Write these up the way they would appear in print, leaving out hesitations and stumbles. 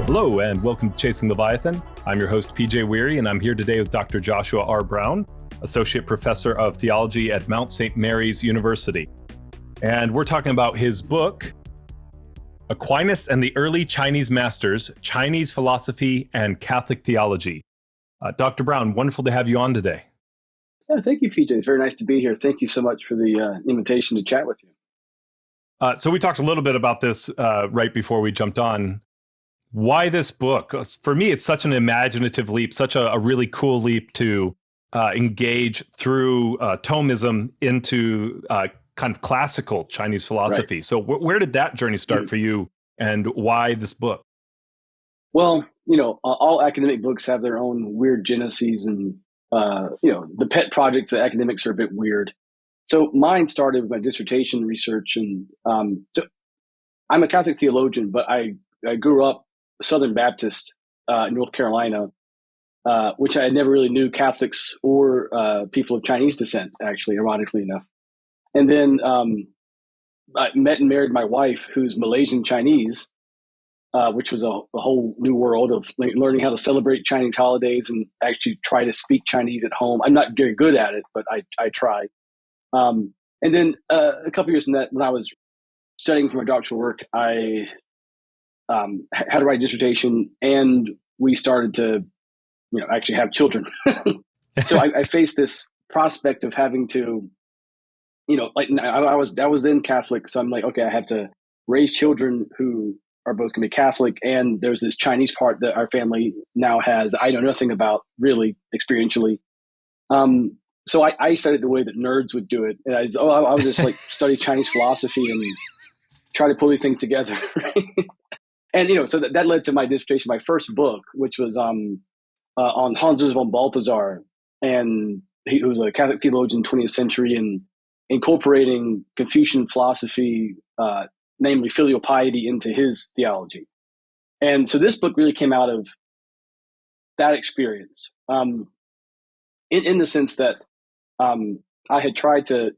Hello, and welcome to Chasing Leviathan. I'm your host, PJ Weary, and I'm here today with Dr. Joshua R. Brown, Associate Professor of Theology at Mount St. Mary's University. And we're talking about his book, Aquinas and the Early Chinese Masters, Chinese Philosophy and Catholic Theology. Dr. Brown, wonderful to have you on today. Yeah, thank you, PJ. It's very nice to be here. Thank you so much for the invitation to chat with you. So we talked a little bit about this right before we jumped on. Why this book? For me, it's such an imaginative leap, such a really cool leap to engage through Thomism into kind of classical Chinese philosophy. Right. So where did that journey start for you, and why this book? Well, all academic books have their own weird genesis, and the pet projects that academics are a bit weird. So mine started with my dissertation research, and so I'm a Catholic theologian, but I grew up Southern Baptist in North Carolina, which I never really knew Catholics or people of Chinese descent, actually, ironically enough. And then I met and married my wife, who's Malaysian-Chinese, which was a whole new world of learning how to celebrate Chinese holidays and actually try to speak Chinese at home. I'm not very good at it, but I try. And then a couple years in that, when I was studying for my doctoral work, I had to write a dissertation, and we started to, actually have children. So I faced this prospect of having to, I was then Catholic, so I'm like, okay, I have to raise children who are both going to be Catholic, and there's this Chinese part that our family now has that I know nothing about really experientially. So I studied the way that nerds would do it, and I would just study Chinese philosophy and try to pull these things together. And so that led to my dissertation, my first book, which was on Hans von Balthasar, and he was a Catholic theologian in the 20th century, and incorporating Confucian philosophy, namely filial piety, into his theology. And so this book really came out of that experience, in the sense that I had tried to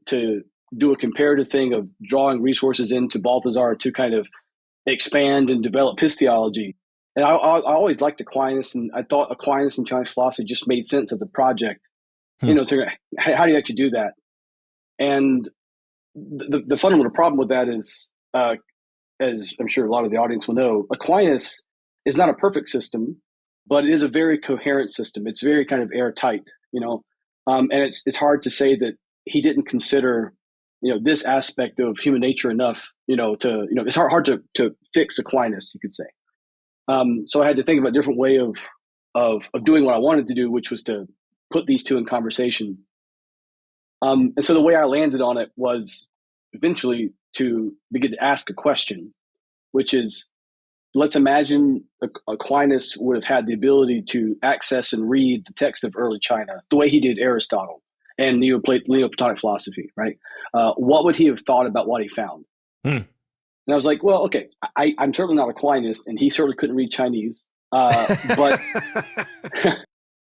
do a comparative thing of drawing resources into Balthasar to kind of expand and develop his theology. And I always liked Aquinas, and I thought Aquinas and Chinese philosophy just made sense as a project. So how do you actually do that? And the fundamental problem with that is, as I'm sure a lot of the audience will know, Aquinas is not a perfect system, but it is a very coherent system. It's very kind of airtight, and it's hard to say that he didn't consider, this aspect of human nature enough, it's hard to fix Aquinas, you could say. So I had to think about a different way of doing what I wanted to do, which was to put these two in conversation. And so the way I landed on it was eventually to begin to ask a question, which is, let's imagine Aquinas would have had the ability to access and read the text of early China the way he did Aristotle and Neoplatonic philosophy, right? What would he have thought about what he found? And I was like, well, okay, I'm certainly not Aquinas, and he certainly couldn't read Chinese, but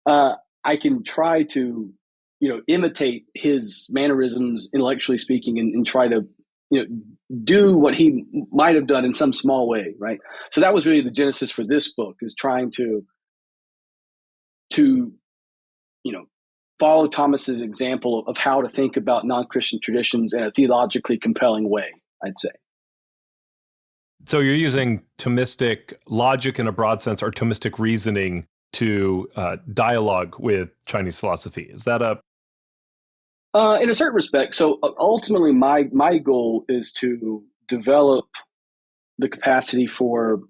I can try to, imitate his mannerisms, intellectually speaking, and try to, do what he might have done in some small way, right? So that was really the genesis for this book, is trying to follow Thomas's example of how to think about non-Christian traditions in a theologically compelling way, I'd say. So you're using Thomistic logic in a broad sense, or Thomistic reasoning to dialogue with Chinese philosophy. Is that in a certain respect. So ultimately, my goal is to develop the capacity for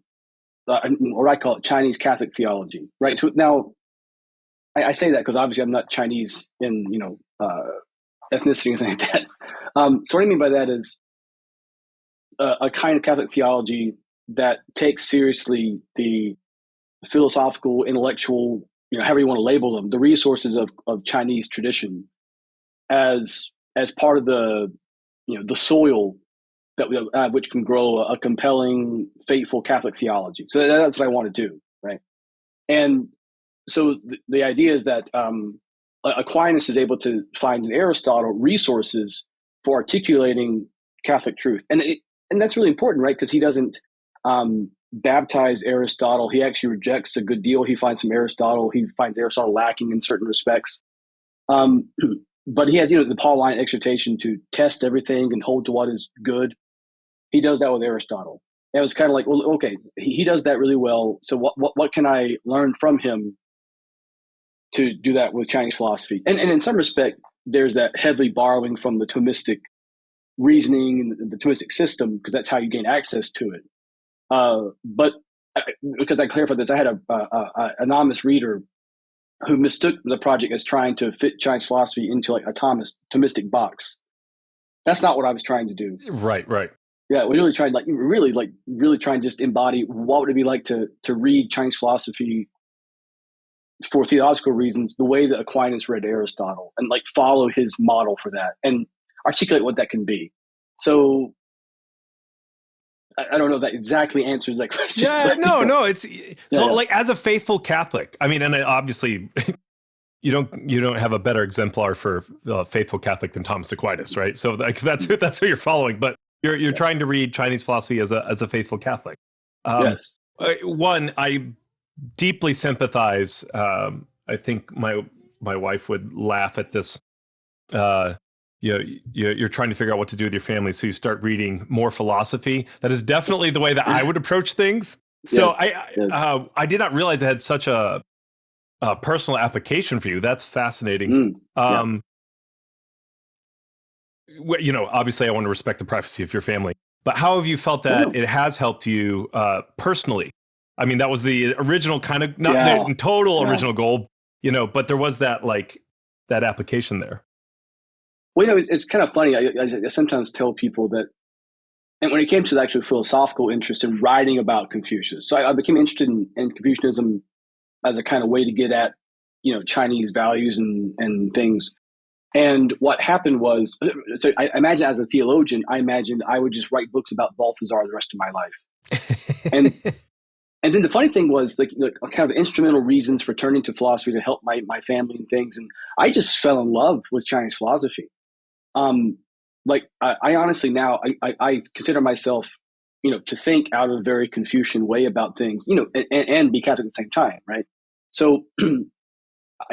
what I call it Chinese Catholic theology, right? So now, I say that because obviously I'm not Chinese in ethnicity or something like that. So what I mean by that is a kind of Catholic theology that takes seriously the philosophical, intellectual, however you want to label them, the resources of Chinese tradition as part of the soil that which can grow a compelling, faithful Catholic theology. So that's what I want to do, right? And so the idea is that Aquinas is able to find in Aristotle resources for articulating Catholic truth, and that's really important, right? Because he doesn't baptize Aristotle. He actually rejects a good deal. He finds some Aristotle. He finds Aristotle lacking in certain respects. But he has, the Pauline exhortation to test everything and hold to what is good. He does that with Aristotle. And it was kind of like, well, okay, he does that really well. So what can I learn from him to do that with Chinese philosophy? And in some respect, there's that heavily borrowing from the Thomistic reasoning and the Thomistic system, because that's how you gain access to it. But because I clarified this, I had a anonymous reader who mistook the project as trying to fit Chinese philosophy into like a Thomistic box. That's not what I was trying to do. Right. Yeah, we really tried, really try and just embody what would it be like to read Chinese philosophy for theological reasons, the way that Aquinas read Aristotle, and like follow his model for that and articulate what that can be. So I don't know if that exactly answers that question. Yeah, no. It's so like as a faithful Catholic, I mean, and obviously you don't have a better exemplar for faithful Catholic than Thomas Aquinas, right? So that's who you're following, but you're trying to read Chinese philosophy as a faithful Catholic. Yes. One, I deeply sympathize. I think my wife would laugh at this. You're trying to figure out what to do with your family, so you start reading more philosophy. That is definitely the way that I would approach things. So yes. I did not realize it had such a personal application for you. That's fascinating. Obviously I want to respect the privacy of your family, but how have you felt that it has helped you personally? I mean, that was the original kind of, not the total original goal, but there was that application there. Well, it's kind of funny. I sometimes tell people that, and when it came to the actual philosophical interest in writing about Confucius, so I became interested in Confucianism as a kind of way to get at, Chinese values and things. And what happened was, so I imagine as a theologian, I imagined I would just write books about Balthasar the rest of my life. And then the funny thing was, like kind of instrumental reasons for turning to philosophy to help my family and things. And I just fell in love with Chinese philosophy. I honestly now I consider myself, to think out of a very Confucian way about things, and be Catholic at the same time, right? So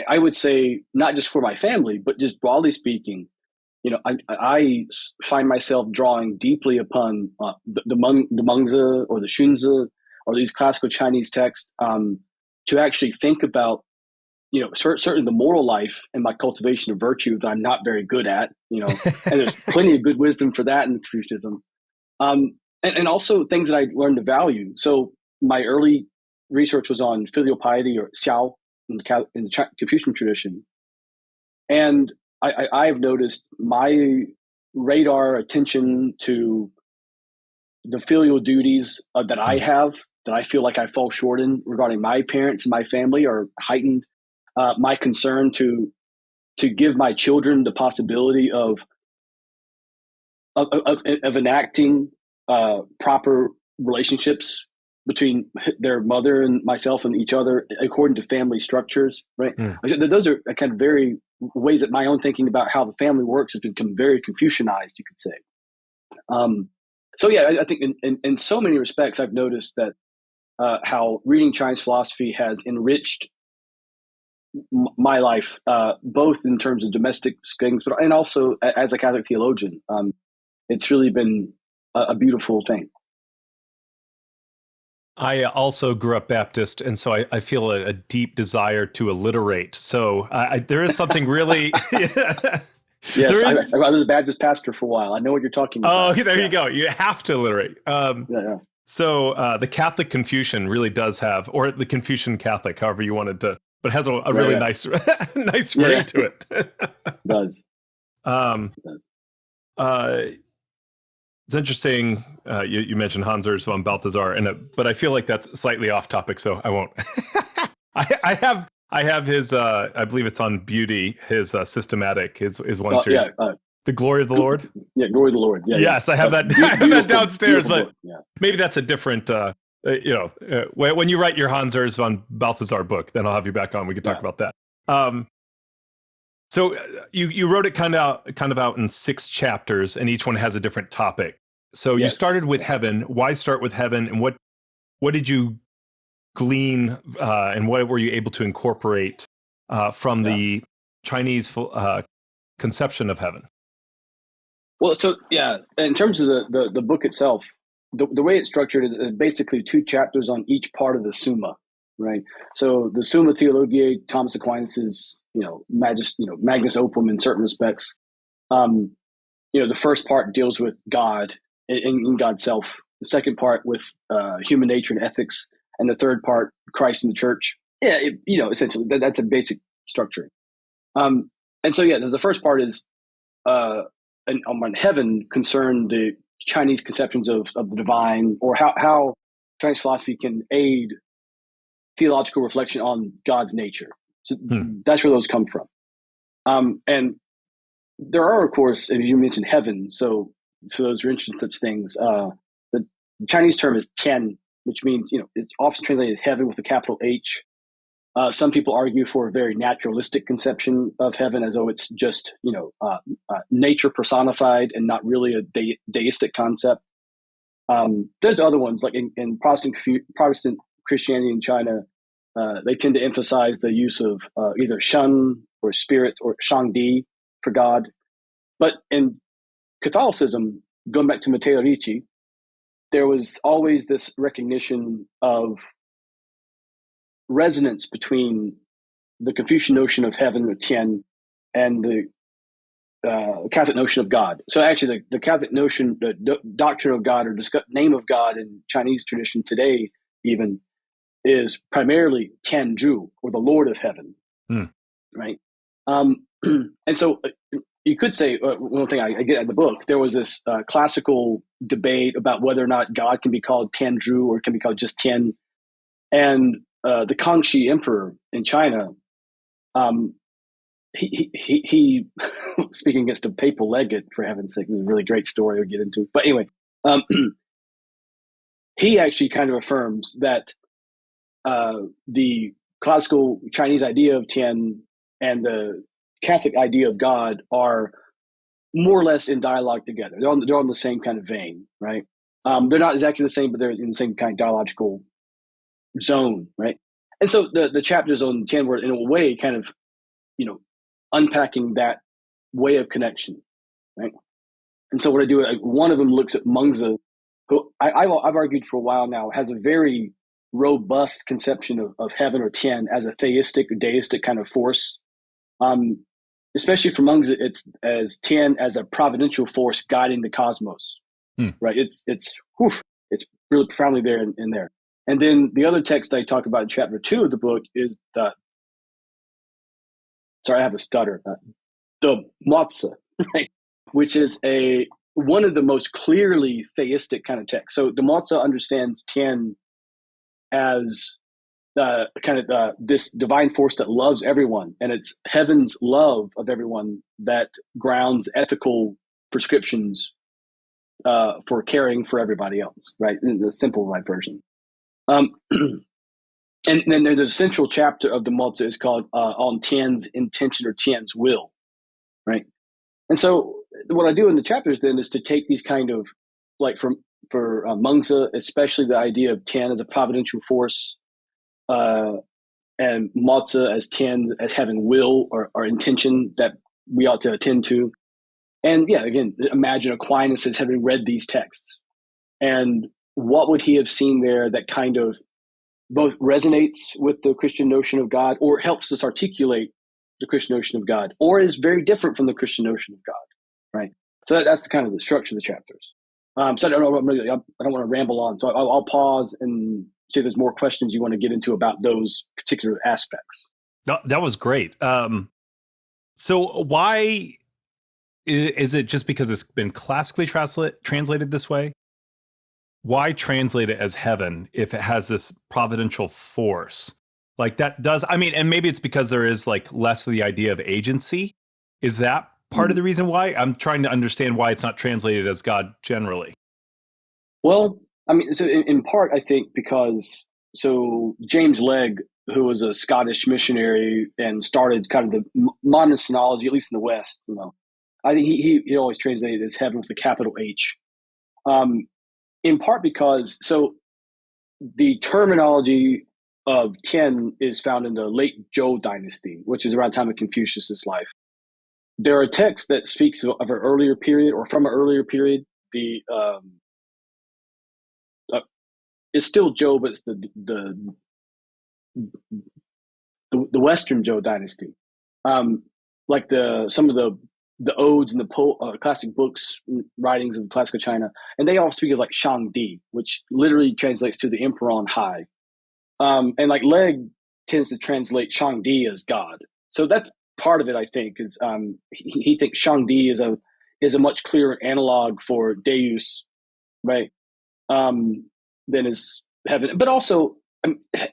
I would say not just for my family, but just broadly speaking, I find myself drawing deeply upon the Mengzi or the Xunzi or these classical Chinese texts to actually think about, certainly the moral life and my cultivation of virtue that I'm not very good at, and there's plenty of good wisdom for that in Confucianism. And also things that I learned to value. So my early research was on filial piety, or xiao, in the Confucian tradition. And I've noticed my radar attention to the filial duties that I have, that I feel like I fall short in regarding my parents and my family, are heightened. My concern to give my children the possibility of enacting proper relationships between their mother and myself and each other according to family structures, right? Those are kind of very ways that my own thinking about how the family works has become very Confucianized, you could say. I think in so many respects, I've noticed that how reading Chinese philosophy has enriched my life, both in terms of domestic things, and also as a Catholic theologian. It's really been a beautiful thing. I also grew up Baptist, and so I feel a deep desire to alliterate. So there is something really... Yes, I was a Baptist pastor for a while. I know what you're talking about. Oh, there you go. You have to alliterate. So the Catholic Confucian really does have, or the Confucian Catholic, however you wanted to, but it has a really nice ring to it. It does. It's interesting. You mentioned Hans Urs von Balthasar, but I feel like that's slightly off topic, so I won't. I have his. I believe it's on Beauty. His systematic. His one series. The Glory of the Lord. Yeah, Glory of the Lord. Yeah. Yes, I have that. I have that downstairs, but maybe that's a different. When you write your Hans Urs von Balthasar book, then I'll have you back on. We can talk about that. So you wrote it kind of out in 6 chapters, and each one has a different topic. So you started with heaven. Why start with heaven, and what what did you glean and what were you able to incorporate from the Chinese conception of heaven? Well, so in terms of the book itself, the way it's structured is basically 2 chapters on each part of the Summa, right? So the Summa Theologiae, Thomas Aquinas is magnus opum in certain respects. The first part deals with God in God's self. The second part with human nature and ethics, and the third part Christ and the Church. Essentially that's a basic structure. And so there's the first part is on heaven concern the Chinese conceptions of the divine, or how Chinese philosophy can aid theological reflection on God's nature. So that's where those come from. And there are, of course, as you mentioned, heaven. So for those who are interested in such things, the Chinese term is Tian, which means, it's often translated heaven with a capital H. Some people argue for a very naturalistic conception of heaven, as though it's just, nature personified and not really a deistic concept. There's other ones, like in Protestant Christianity in China, they tend to emphasize the use of either Shen or spirit or Shangdi for God. But in Catholicism, going back to Matteo Ricci, there was always this recognition of resonance between the Confucian notion of heaven or Tian and the Catholic notion of God. So actually the Catholic notion, the doctrine of God or name of God in Chinese tradition today even is primarily Tianzhu, or the Lord of Heaven, right? And so you could say, one thing I get at the book, there was this classical debate about whether or not God can be called Tianzhu or can be called just Tian. And the Kangxi emperor in China, he speaking against a papal legate, for heaven's sake, is a really great story we'll get into. But anyway, he actually kind of affirms that the classical Chinese idea of Tian and the Catholic idea of God are more or less in dialogue together. They're on the same kind of vein, right? They're not exactly the same, but they're in the same kind of dialogical zone, right? And so the chapters on Tian were in a way kind of, unpacking that way of connection, right? And so what I do, one of them looks at Mengzi, who I've argued for a while now has a very robust conception of heaven or Tian as a theistic or deistic kind of force. Especially for Mengzi, it's as Tian as a providential force guiding the cosmos, right? It's really profoundly there in there. And then the other text I talk about in chapter 2 of the book is I have a stutter. The Mozi, right? Which is one of the most clearly theistic kind of texts. So the Mozi understands Tian as this divine force that loves everyone, and it's heaven's love of everyone that grounds ethical prescriptions for caring for everybody else, right? In the simplified version. And then there's a central chapter of the Mozi is called on Tian's intention or Tian's will, right? And so what I do in the chapters then is to take these kind of, like for Mengzi, especially the idea of Tian as a providential force, and Mozi as Tian as having will or intention that we ought to attend to. And again, imagine Aquinas as having read these texts. And what would he have seen there that kind of both resonates with the Christian notion of God, or helps us articulate the Christian notion of God, or is very different from the Christian notion of God, right? So that's the kind of the structure of the chapters. So I don't want to ramble on. So I'll pause and see if there's more questions you want to get into about those particular aspects. No, that was great. So why is it just because it's been classically translated this way? Why translate it as heaven if it has this providential force? Like that does, and maybe it's because there is like less of the idea of agency. Is that part of the reason why? I'm trying to understand why it's not translated as God generally. Well, so in part, I think because, James Legge, who was a Scottish missionary and started kind of the modern synology, at least in the West, I think he always translated it as heaven with a capital H. In part because, the terminology of Tian is found in the late Zhou dynasty, which is around the time of Confucius's life. There are texts that speak of an earlier period or from an earlier period. It's still Zhou, but it's the Western Zhou dynasty. Like some of the odes and the classic books, writings of classical China, and they all speak of like Shangdi, which literally translates to the emperor on high. And like Legge tends to translate Shangdi as God. So that's part of it, I think, is he thinks Shangdi is a much clearer analog for Deus, right? Than is heaven. But also,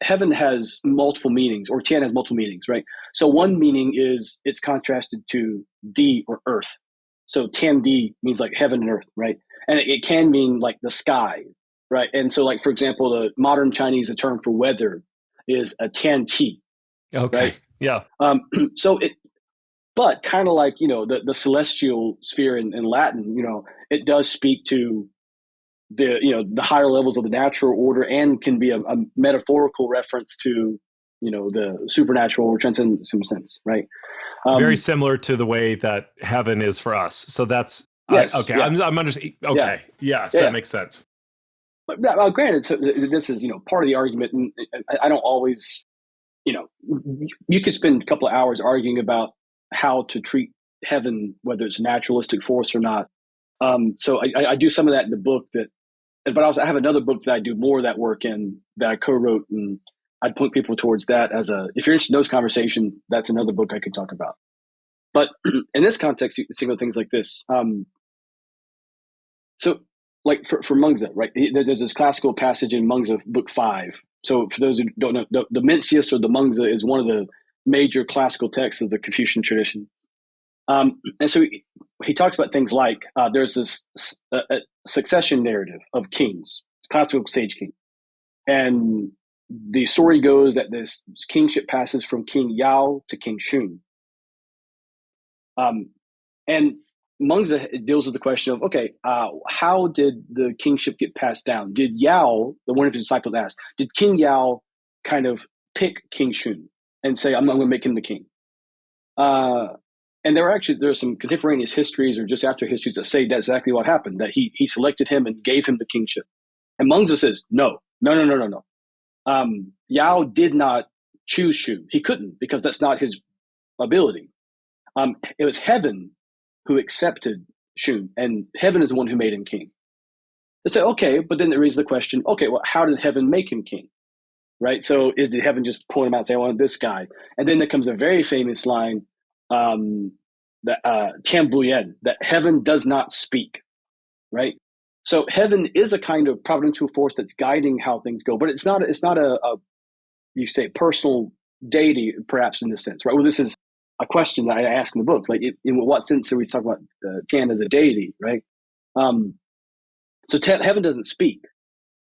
heaven has multiple meanings, or Tian has multiple meanings, right? So one meaning is it's contrasted to Di or earth. So Tian Di means like heaven and earth, right? And it can mean like the sky, right? And so, like, for example, the modern Chinese, the term for weather is a Tian Qi. Okay. Right? Yeah. But kind of like, the celestial sphere in Latin, it does speak to the higher levels of the natural order and can be a metaphorical reference to, the supernatural or transcendent in some sense, right? Very similar to the way that heaven is for us. So that's, yes, okay. Yeah. I'm understanding. Okay. Yeah. Yes, that makes sense. But granted, so this is, part of the argument, and I don't always, you could spend a couple of hours arguing about how to treat heaven, whether it's a naturalistic force or not. So I do some of that in the book, but also I have another book that I do more of that work in that I co-wrote, and I'd point people towards that if you're interested in those conversations, that's another book I could talk about. But in this context, you can think of things like this. So like for Mengzi, right? There's this classical passage in Mengzi book 5. So for those who don't know, the Mencius or the Mengzi is one of the major classical texts of the Confucian tradition. And so he talks about things like there's this succession narrative of kings, classical sage king. And the story goes that this kingship passes from King Yao to King Shun. And Mengzi deals with the question of, okay, how did the kingship get passed down? Did Yao, one of his disciples asked, did King Yao kind of pick King Shun and say, I'm going to make him the king? And there are some contemporaneous histories or just after histories that say that's exactly what happened, that he selected him and gave him the kingship. And Mengzi says, no. Yao did not choose Shun. He couldn't, because that's not his ability. It was heaven who accepted Shun, and heaven is the one who made him king. They say, okay, but then it raises the question, okay, well, how did heaven make him king? Right? So did heaven just point him out and say, I want this guy? And then there comes a very famous line, that Tian Buyan, that heaven does not speak, right? So heaven is a kind of providential force that's guiding how things go, but it's not a you say personal deity, perhaps, in this sense, right? Well, this is a question that I ask in the book, like in what sense are we talking about Tian as a deity, right? So heaven doesn't speak;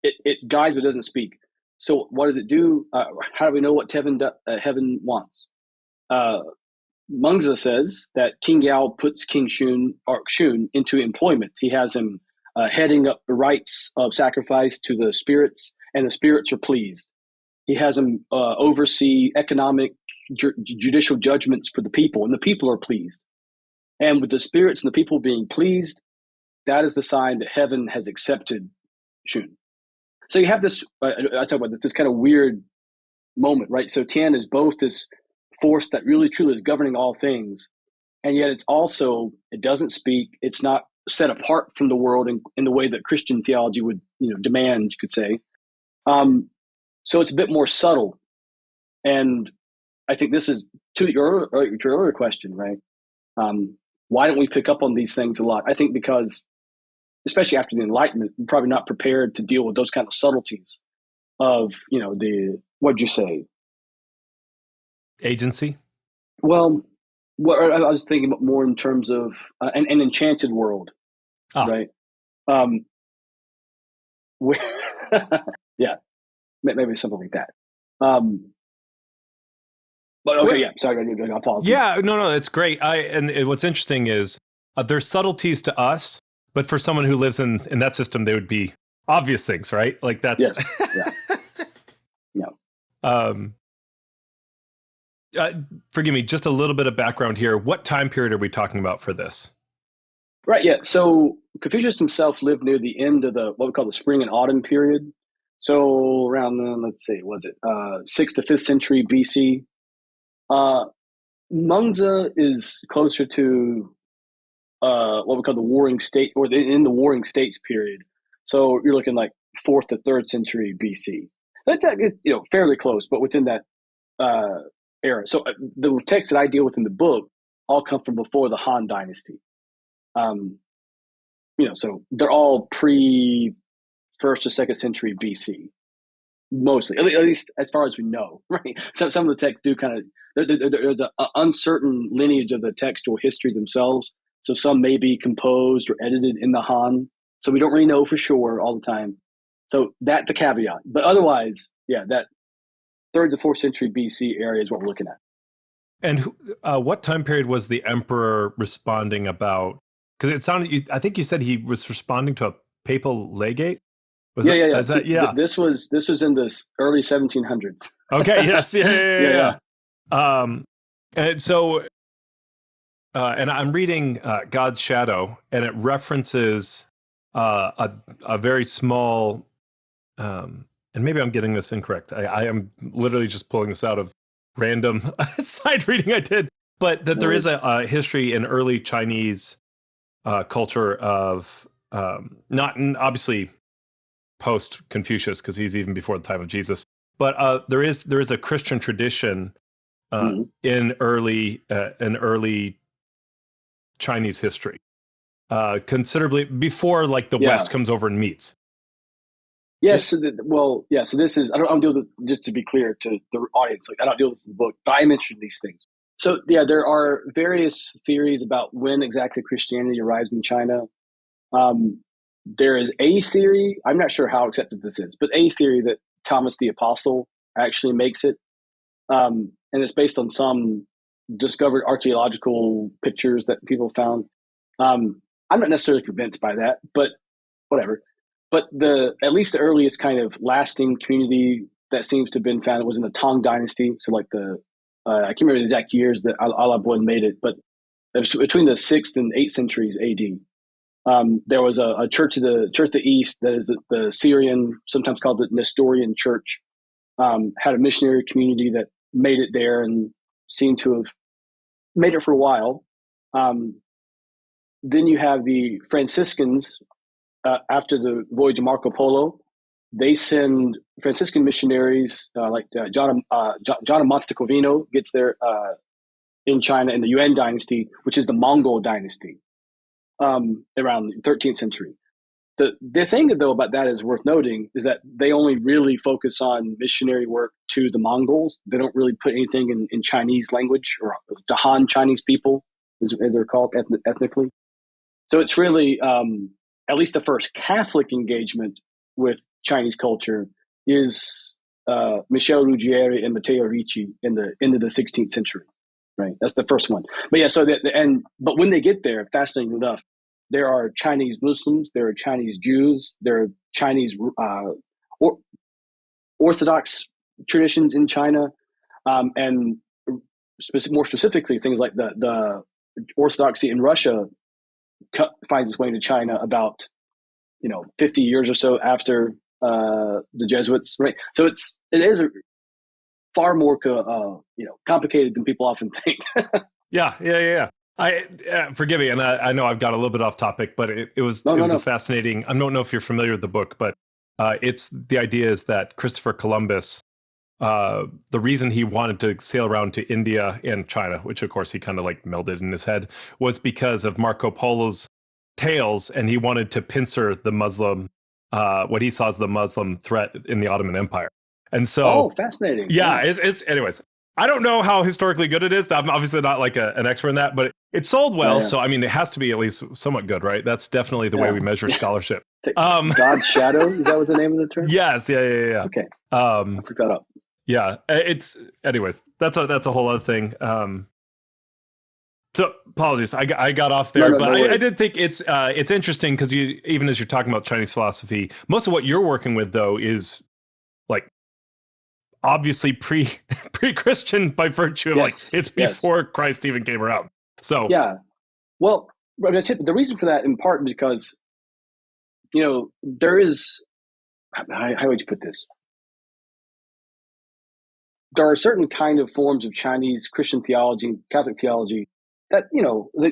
it guides but doesn't speak. So what does it do? How do we know what heaven wants? Mengzi says that King Yao puts King Shun into employment. He has him heading up the rites of sacrifice to the spirits, and the spirits are pleased. He has him oversee economic, judicial judgments for the people, and the people are pleased. And with the spirits and the people being pleased, that is the sign that heaven has accepted Shun. So you have this, I talk about this kind of weird moment, right? So Tian is both this force that really truly is governing all things, and yet it doesn't speak. It's not set apart from the world in the way that Christian theology would demand, you could say. So it's a bit more subtle, and I think this is to your earlier question, right? Why don't we pick up on these things a lot? I think because, especially after the Enlightenment, we're probably not prepared to deal with those kind of subtleties of what'd you say? Agency? Well, I was thinking about more in terms of an enchanted world, right? Where, yeah, maybe something like that. But okay, yeah, sorry, I apologize. Yeah, no, it's great. What's interesting is there's subtleties to us, but for someone who lives in that system, they would be obvious things, right? Like that's. Yes. Yeah. Um, Forgive me, just a little bit of background here. What time period are we talking about for this? Right. Yeah. So Confucius himself lived near the end of the what we call the spring and autumn period. So around let's see, was it 6th to 5th century BC? Uh, Mengzi is closer to what we call the Warring State, or in the Warring States period. So you're looking like 4th to 3rd century BC. That's fairly close, but within that era. So the texts that I deal with in the book all come from before the Han Dynasty. So they're all pre 1st or 2nd century BC, mostly, at least as far as we know, right? So some of the texts do kind of, there's an uncertain lineage of the textual history themselves. So some may be composed or edited in the Han. So we don't really know for sure all the time. So that the caveat. But otherwise, yeah, that 3rd to 4th century BC area is what we're looking at. And what time period was the emperor responding about? Because it sounded, I think you said he was responding to a papal legate. Yeah. This was in the early 1700s. Okay. Yes. Yeah. And so, and I'm reading God's Shadow, and it references a very small, and maybe I'm getting this incorrect. I am literally just pulling this out of random side reading I did, but that there is a history in early Chinese culture of not obviously post Confucius, because he's even before the time of Jesus, but there is a Christian tradition in early Chinese history, considerably before like the West comes over and meets. Yes. So this is, I don't deal with this, just to be clear to the audience, like I don't deal with this in the book, but I mentioned these things. So yeah, there are various theories about when exactly Christianity arrives in China. There is a theory, I'm not sure how accepted this is, but a theory that Thomas the Apostle actually makes it. And it's based on some discovered archaeological pictures that people found. I'm not necessarily convinced by that, but whatever. But at least the earliest kind of lasting community that seems to have been found was in the Tang Dynasty. So like I can't remember the exact years that Alabun made it, but between the 6th and 8th centuries AD, there was a church of the East that is the Syrian, sometimes called the Nestorian Church, had a missionary community that made it there and seemed to have made it for a while. Then you have the Franciscans. After the voyage of Marco Polo, they send Franciscan missionaries like John of Montecovino gets there in China in the Yuan dynasty, which is the Mongol dynasty, around the 13th century. The thing, though, about that is worth noting is that they only really focus on missionary work to the Mongols. They don't really put anything in Chinese language or the Han Chinese people, as they're called ethnically. So it's really... at least the first Catholic engagement with Chinese culture is Michel Ruggieri and Matteo Ricci in the end of the 16th century, right? That's the first one. But yeah, but when they get there, fascinating enough, there are Chinese Muslims, there are Chinese Jews, there are Chinese Orthodox traditions in China, and more specifically, things like the Orthodoxy in Russia finds its way to China about 50 years or so after the Jesuits, right? So it is far more complicated than people often think. Yeah. Forgive me, and I know I've got a little bit off topic, but it was a fascinating. I don't know if you're familiar with the book, but it's the idea is that Christopher Columbus, the reason he wanted to sail around to India and China, which of course he kind of like melded in his head, was because of Marco Polo's tales, and he wanted to pincer the Muslim, what he saw as the Muslim threat in the Ottoman Empire. And so, fascinating. Yeah, it's anyways. I don't know how historically good it is. I'm obviously not like an expert in that, but it sold well. Yeah. So, I mean, it has to be at least somewhat good, right? That's definitely the way we measure scholarship. God's Shadow? Is that what the name of the term? Yes. Yeah. Okay. I'll look that up. Yeah. Anyways, that's a whole other thing. So apologies, I got off there, but I did think it's interesting because even as you're talking about Chinese philosophy, most of what you're working with though is like obviously pre-Christian by virtue of Yes. it's before Christ even came around. So yeah. Well, the reason for that in part because, there is, how would you put this? There are certain kind of forms of Chinese Christian theology, Catholic theology that,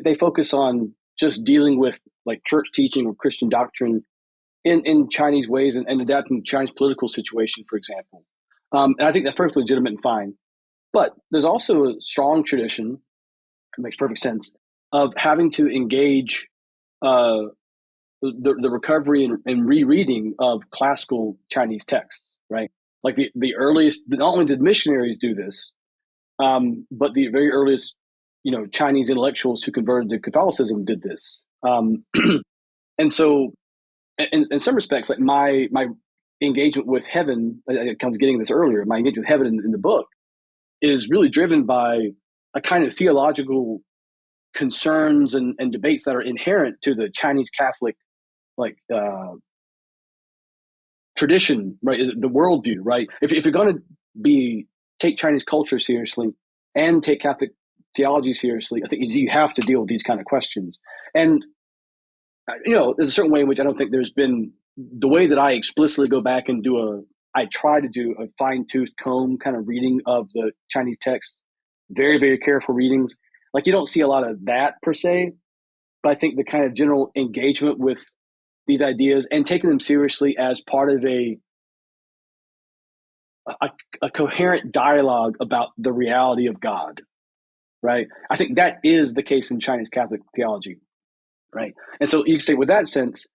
they focus on just dealing with like church teaching or Christian doctrine in Chinese ways and adapting to Chinese political situation, for example. And I think that's perfectly legitimate and fine. But there's also a strong tradition, it makes perfect sense, of having to engage the recovery and rereading of classical Chinese texts, right? Like the earliest, not only did missionaries do this, but the very earliest, Chinese intellectuals who converted to Catholicism did this. And so, in some respects, like my engagement with heaven, I kind of getting this earlier, my engagement with heaven in the book is really driven by a kind of theological concerns and debates that are inherent to the Chinese Catholic tradition, right? Is the worldview, right? If you're going to take Chinese culture seriously and take Catholic theology seriously, I think you have to deal with these kind of questions. And there's a certain way in which I don't think there's been the way that I explicitly go back and I try to do a fine-tooth comb kind of reading of the Chinese text, very, very careful readings. Like you don't see a lot of that per se, but I think the kind of general engagement with these ideas and taking them seriously as part of a coherent dialogue about the reality of God, right? I think that is the case in Chinese Catholic theology, right? And so you can say with that sense,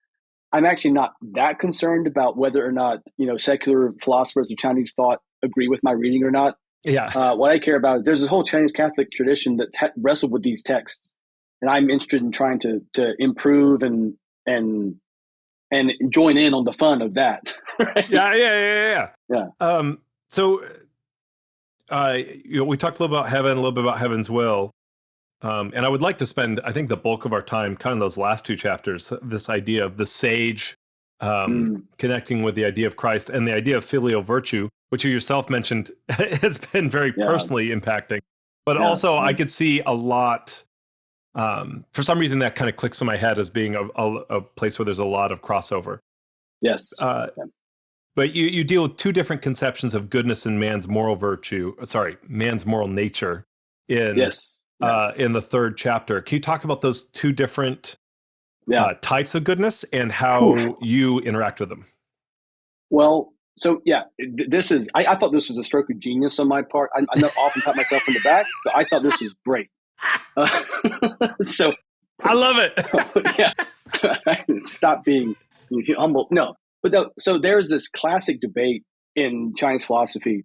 I'm actually not that concerned about whether or not, secular philosophers of Chinese thought agree with my reading or not. Yeah. What I care about is there's this whole Chinese Catholic tradition that's wrestled with these texts, and I'm interested in trying to improve and join in on the fun of that. Right? Yeah. Yeah. So, we talked a little about heaven, a little bit about heaven's will. And I would like to spend, I think, the bulk of our time kind of those last two chapters, this idea of the sage connecting with the idea of Christ and the idea of filial virtue, which you yourself mentioned has been very personally impacting. But also I could see a lot, for some reason that kind of clicks in my head as being a place where there's a lot of crossover. Yes. But you deal with two different conceptions of goodness and man's moral nature in the third chapter. Can you talk about those two different types of goodness and how you interact with them? Well, so this is, I thought this was a stroke of genius on my part. I not often pat myself on the back, but I thought this was great. So I love it. Stop being humble. No, but so there's this classic debate in Chinese philosophy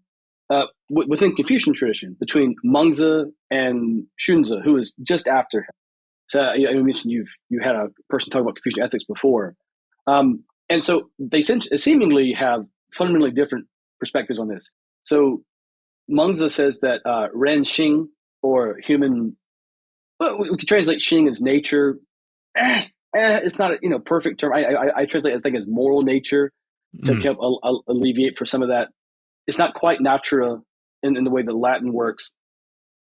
within Confucian tradition between Mengzi and Xunzi, who is just after him. So I mentioned you had a person talk about Confucian ethics before, and so they seemingly have fundamentally different perspectives on this. So Mengzi says that ren xing, or human, well, we could translate xing as nature. It's not a perfect term. I translate as moral nature to kind of alleviate for some of that. It's not quite natura in the way that Latin works,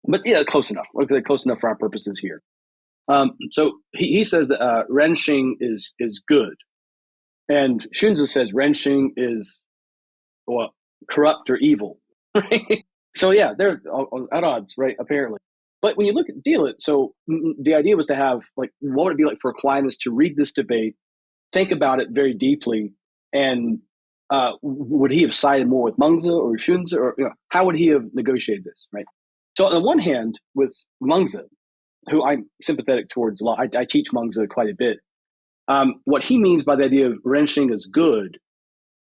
but close enough. Okay, close enough for our purposes here. So he says that renxing is good, and Xunzi says renxing is corrupt or evil. Right? So they're at odds, right? Apparently. But when you deal it, so the idea was to have what would it be like for Aquinas to read this debate, think about it very deeply, and would he have sided more with Mengzi or Xunzi, or how would he have negotiated this, right? So on the one hand, with Mengzi, who I'm sympathetic towards a lot, I teach Mengzi quite a bit. What he means by the idea of renxing as good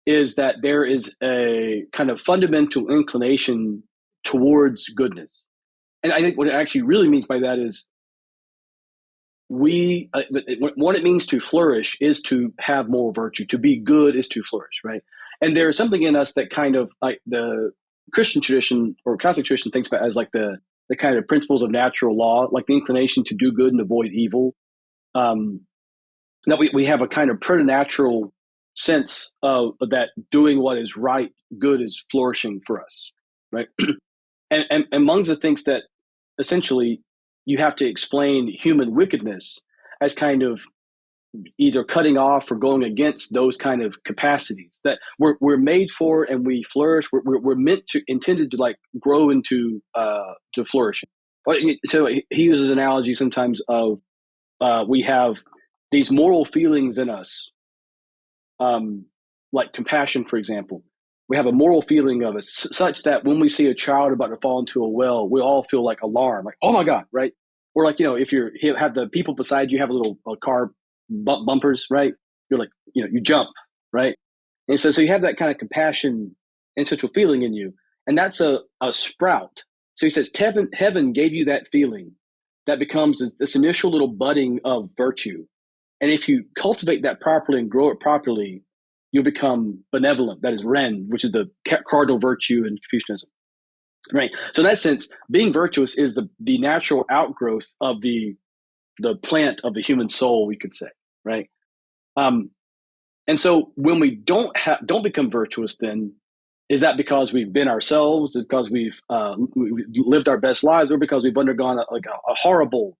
is that there is a kind of fundamental inclination towards goodness. And I think what it actually really means by that is what it means to flourish is to have moral virtue. To be good is to flourish, right? And there is something in us that kind of like the Christian tradition or Catholic tradition thinks about as like the kind of principles of natural law, like the inclination to do good and avoid evil. That we have a kind of preternatural sense of that doing what is right good is flourishing for us, right? and Mengzi thinks that essentially you have to explain human wickedness as kind of either cutting off or going against those kind of capacities that we're made for, and we flourish. We're intended to like grow into to flourishing. So he uses an analogy sometimes of we have these moral feelings in us, like compassion, for example. We have a moral feeling of it such that when we see a child about to fall into a well, we all feel like alarm, like, oh my God, right? Or like, if you have the people beside you have a car bumpers, right? You're like, you jump, right? And so you have that kind of compassion and such a feeling in you. And that's a sprout. So he says, heaven gave you that feeling that becomes this initial little budding of virtue. And if you cultivate that properly and grow it properly, you'll become benevolent. That is Ren, which is the cardinal virtue in Confucianism, right? So in that sense, being virtuous is the natural outgrowth of the plant of the human soul, we could say, right? And so when we don't become virtuous, then is that because we've been ourselves? Is it because we've lived our best lives, or because we've undergone a horrible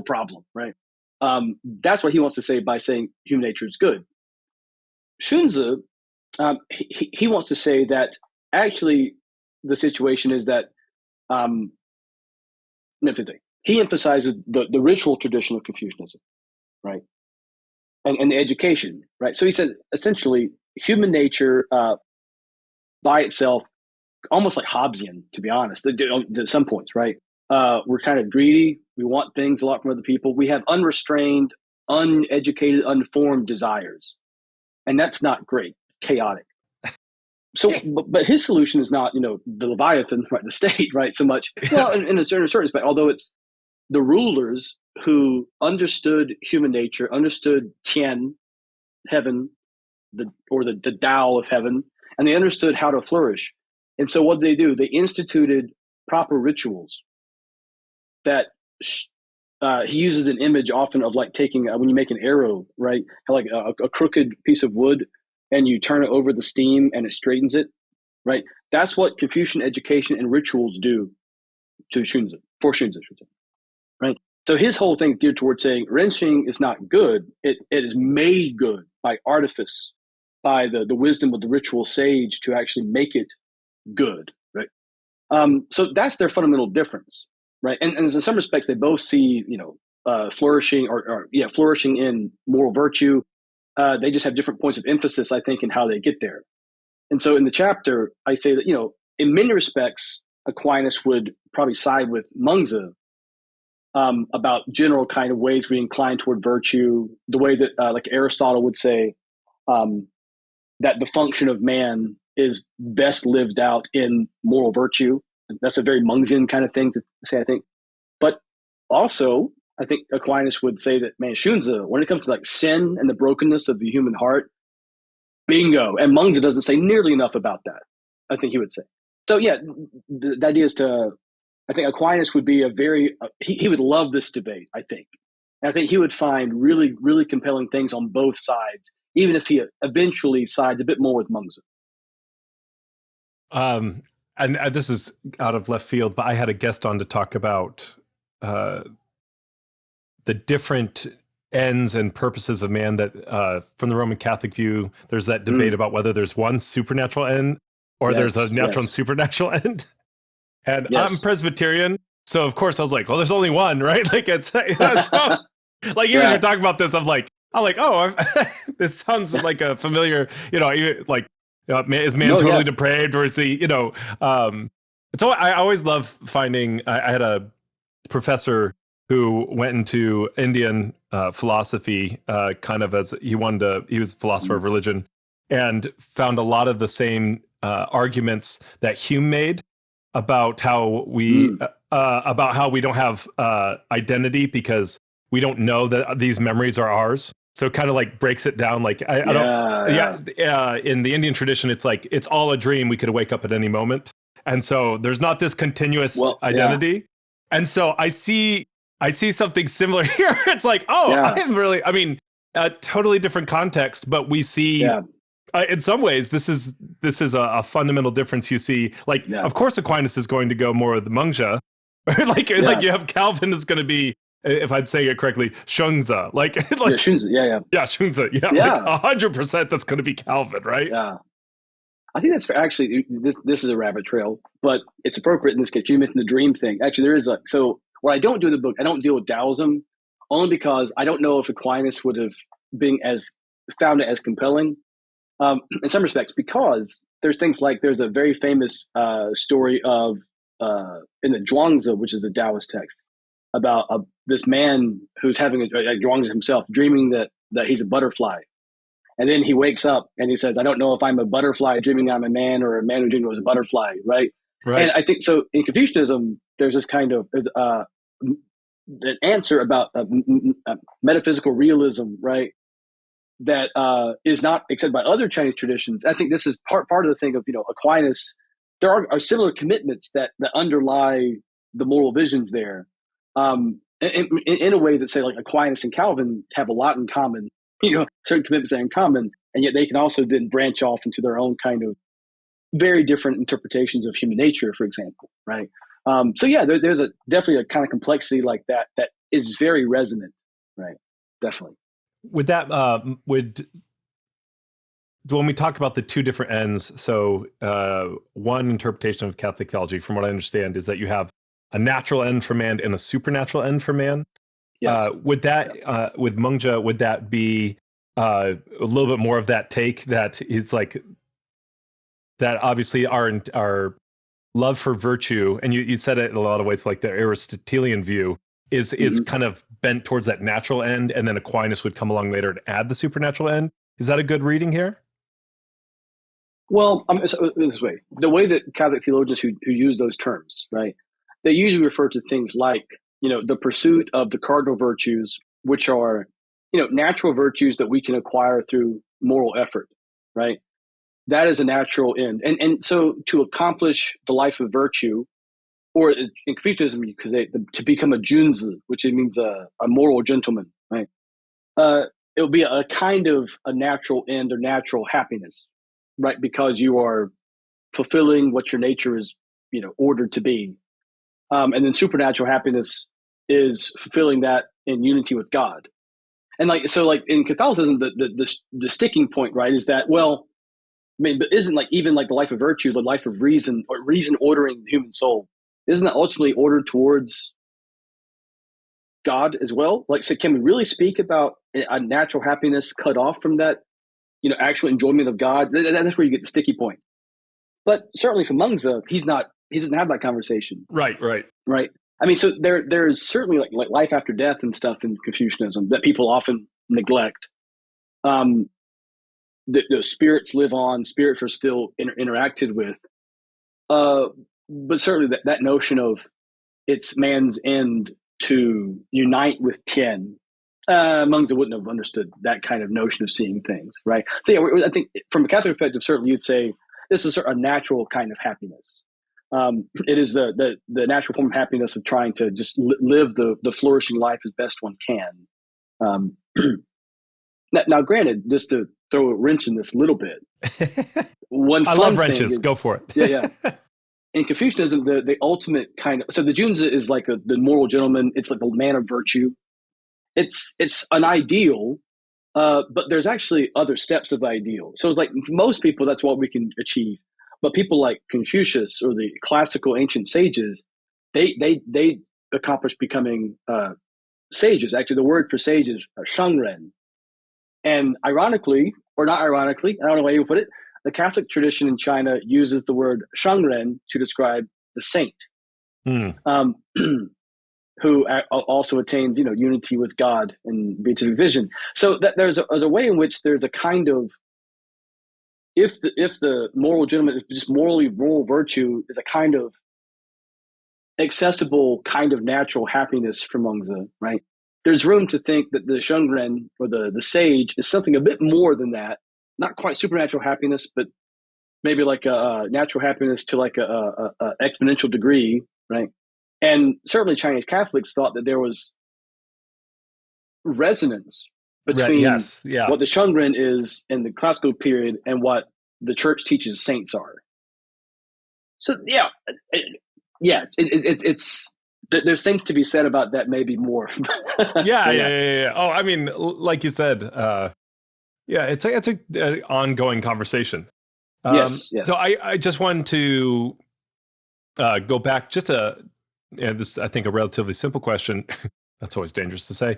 problem, right? That's what he wants to say by saying human nature is good. Xunzi, he wants to say that actually the situation is that he emphasizes the ritual tradition of Confucianism, right? And the education, right? So he said essentially human nature by itself, almost like Hobbesian, to be honest, at some points, right? We're kind of greedy. We want things a lot from other people. We have unrestrained, uneducated, unformed desires. And that's not great, chaotic. So, but his solution is not, the Leviathan, right, the state, right, so much. Well, in a certain respect, although it's the rulers who understood human nature, understood Tian, heaven, the Tao of heaven, and they understood how to flourish. And so what did they do? They instituted proper rituals that he uses an image often of like taking, when you make an arrow, right, like a crooked piece of wood, and you turn it over the steam and it straightens it, right? That's what Confucian education and rituals do to Xunzi, for Xunzi, I should say, right? So his whole thing is geared towards saying Renxing is not good. It is made good by artifice, by the wisdom of the ritual sage to actually make it good, right? So that's their fundamental difference, right? And in some respects, they both see, flourishing or flourishing in moral virtue. They just have different points of emphasis, I think, in how they get there. And so in the chapter, I say that, in many respects, Aquinas would probably side with Mengzi about general kind of ways we incline toward virtue, the way that like Aristotle would say that the function of man is best lived out in moral virtue. That's a very Mengzian kind of thing to say, I think. But also, I think Aquinas would say that, man, Xunzi, when it comes to like sin and the brokenness of the human heart, bingo. And Mengzi doesn't say nearly enough about that, I think he would say. So yeah, the idea is I think Aquinas would be he would love this debate, I think. And I think he would find really, really compelling things on both sides, even if he eventually sides a bit more with Mengzi. And this is out of left field, but I had a guest on to talk about the different ends and purposes of man that from the Roman Catholic view, there's that debate about whether there's one supernatural end or there's a natural and supernatural end. And I'm Presbyterian, so of course I was like, well, there's only one, right? Like it's like even as you're talking about this, I'm like, oh, this sounds like a familiar, is man totally depraved, or is he, so I always love finding, I had a professor who went into Indian philosophy kind of as he was a philosopher of religion, and found a lot of the same arguments that Hume made about how we don't have identity because we don't know that these memories are ours. So it kind of like breaks it down. Like in the Indian tradition, it's like, it's all a dream. We could wake up at any moment. And so there's not this continuous identity. Yeah. And so I see something similar here. It's like, I'm really, a totally different context, but we see in some ways, this is this is a fundamental difference you see. Like, of course, Aquinas is going to go more with the Mengzhe. like you have Calvin is going to be, if I'm saying it correctly, Shengzi. Shengzi, Shengzi, like 100% that's going to be Calvin, right? Yeah. I think that's actually, this is a rabbit trail, but it's appropriate in this case. You mentioned the dream thing. Actually, there is so what I don't do in the book, I don't deal with Taoism, only because I don't know if Aquinas would have found it as compelling in some respects, because there's things like, there's a very famous story of in the Zhuangzi, which is the Taoist text, about this man who's having Zhuangzi himself dreaming that he's a butterfly. And then he wakes up and he says, I don't know if I'm a butterfly dreaming I'm a man, or a man who dreamed was a butterfly, right? And I think so in Confucianism, there's this kind of an answer about metaphysical realism, right? That is not accepted by other Chinese traditions. I think this is part of the thing of, Aquinas. There are similar commitments that underlie the moral visions there, in a way that, say, like Aquinas and Calvin have a lot in common. Certain commitments that are in common, and yet they can also then branch off into their own kind of very different interpretations of human nature, for example, right? So yeah, there's definitely a kind of complexity like that is very resonant, right? Definitely. Would that when we talk about the two different ends, so one interpretation of Catholic theology, from what I understand, is that you have a natural end for man and a supernatural end for man. Yes. Would that with Mengzhe, would that be a little bit more of that take, that it's like that obviously our love for virtue, and you said it in a lot of ways, like the Aristotelian view is kind of bent towards that natural end, and then Aquinas would come along later and add the supernatural end. Is that a good reading here? Well, this way, the way that Catholic theologians who use those terms, right, they usually refer to things like, the pursuit of the cardinal virtues, which are, natural virtues that we can acquire through moral effort, right? That is a natural end. And so to accomplish the life of virtue, or in Confucianism, because to become a junzi, which means a moral gentleman, right? It'll be a kind of a natural end or natural happiness, right? Because you are fulfilling what your nature is, ordered to be. And then supernatural happiness is fulfilling that in unity with God. And like in Catholicism, the sticking point, right, is that, well, but isn't even the life of virtue, the life of reason, or reason ordering the human soul, isn't that ultimately ordered towards God as well? So can we really speak about a natural happiness cut off from that, actual enjoyment of God? That's where you get the sticky point. But certainly for Mengzhe, he doesn't have that conversation. Right. I mean, so there's certainly like life after death and stuff in Confucianism that people often neglect. The spirits live on, spirits are still interacted with. But certainly that notion of it's man's end to unite with Tien, Mengzhe wouldn't have understood that kind of notion of seeing things, right? So yeah, I think from a Catholic perspective, certainly you'd say this is a natural kind of happiness. It is the natural form of happiness of trying to just live the flourishing life as best one can. Now, granted, just to throw a wrench in this a little bit, I love wrenches. Go for it. Yeah. In Confucianism, the ultimate kind of, so the junzi is like the moral gentleman. It's like the man of virtue. It's an ideal, but there's actually other steps of ideal. So it's like for most people, that's what we can achieve. But people like Confucius or the classical ancient sages, they accomplished becoming sages. Actually, the word for sage is shangren. And ironically, or not ironically, I don't know how you put it, the Catholic tradition in China uses the word shangren to describe the saint, who also attains, unity with God and beatific vision. So that there's a way in which there's a kind of, if the moral gentleman is just moral virtue, is a kind of accessible kind of natural happiness for Mengzhe, right? There's room to think that the shengren, or the sage, is something a bit more than that. Not quite supernatural happiness, but maybe like a natural happiness to like a exponential degree, right? And certainly Chinese Catholics thought that there was resonance between what the shengren is in the classical period and what the church teaches saints are. So it's there's things to be said about that, maybe more. Yeah. Oh, I mean, like you said, it's a ongoing conversation. Yes. So I just wanted to go back just this, I think, a relatively simple question. That's always dangerous to say.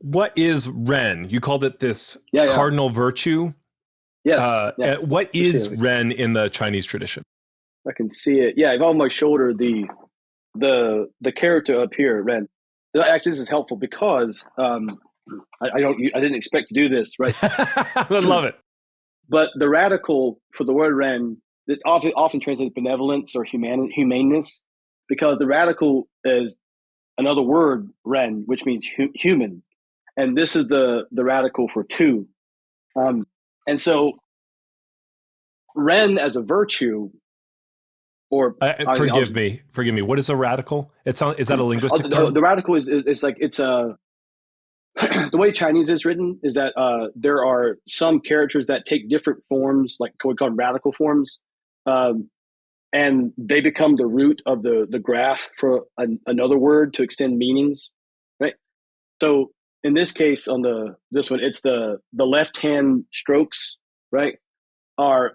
What is Ren? You called it this cardinal virtue. Yes. What is Ren in the Chinese tradition? I can see it. Yeah, on my shoulder, the character up here, Ren. Actually, this is helpful because I didn't expect to do this, right? I love it. But the radical for the word Ren, it's often translated benevolence or humaneness, because the radical is another word, Ren, which means human, and this is the radical for two, and so Ren as a virtue. Or forgive me. What is a radical? Is that a linguistic term? The radical is like it's a the way Chinese is written is that there are some characters that take different forms, like what we call radical forms, and they become the root of the graph for another word to extend meanings, right? So in this case, on this one, it's the left hand strokes, right, are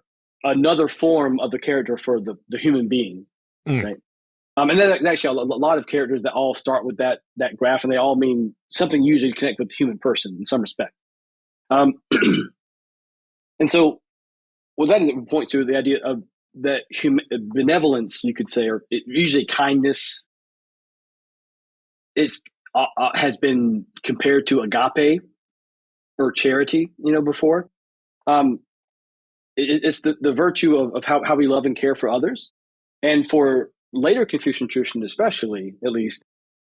another form of the character for the human being, right? And there's actually a lot of characters that all start with that graph, and they all mean something usually to connect with the human person in some respect. And so what that is, it points to the idea of that benevolence, you could say, or usually kindness, has been compared to agape or charity, before. It's the virtue of how we love and care for others. And for later Confucian tradition, especially, at least,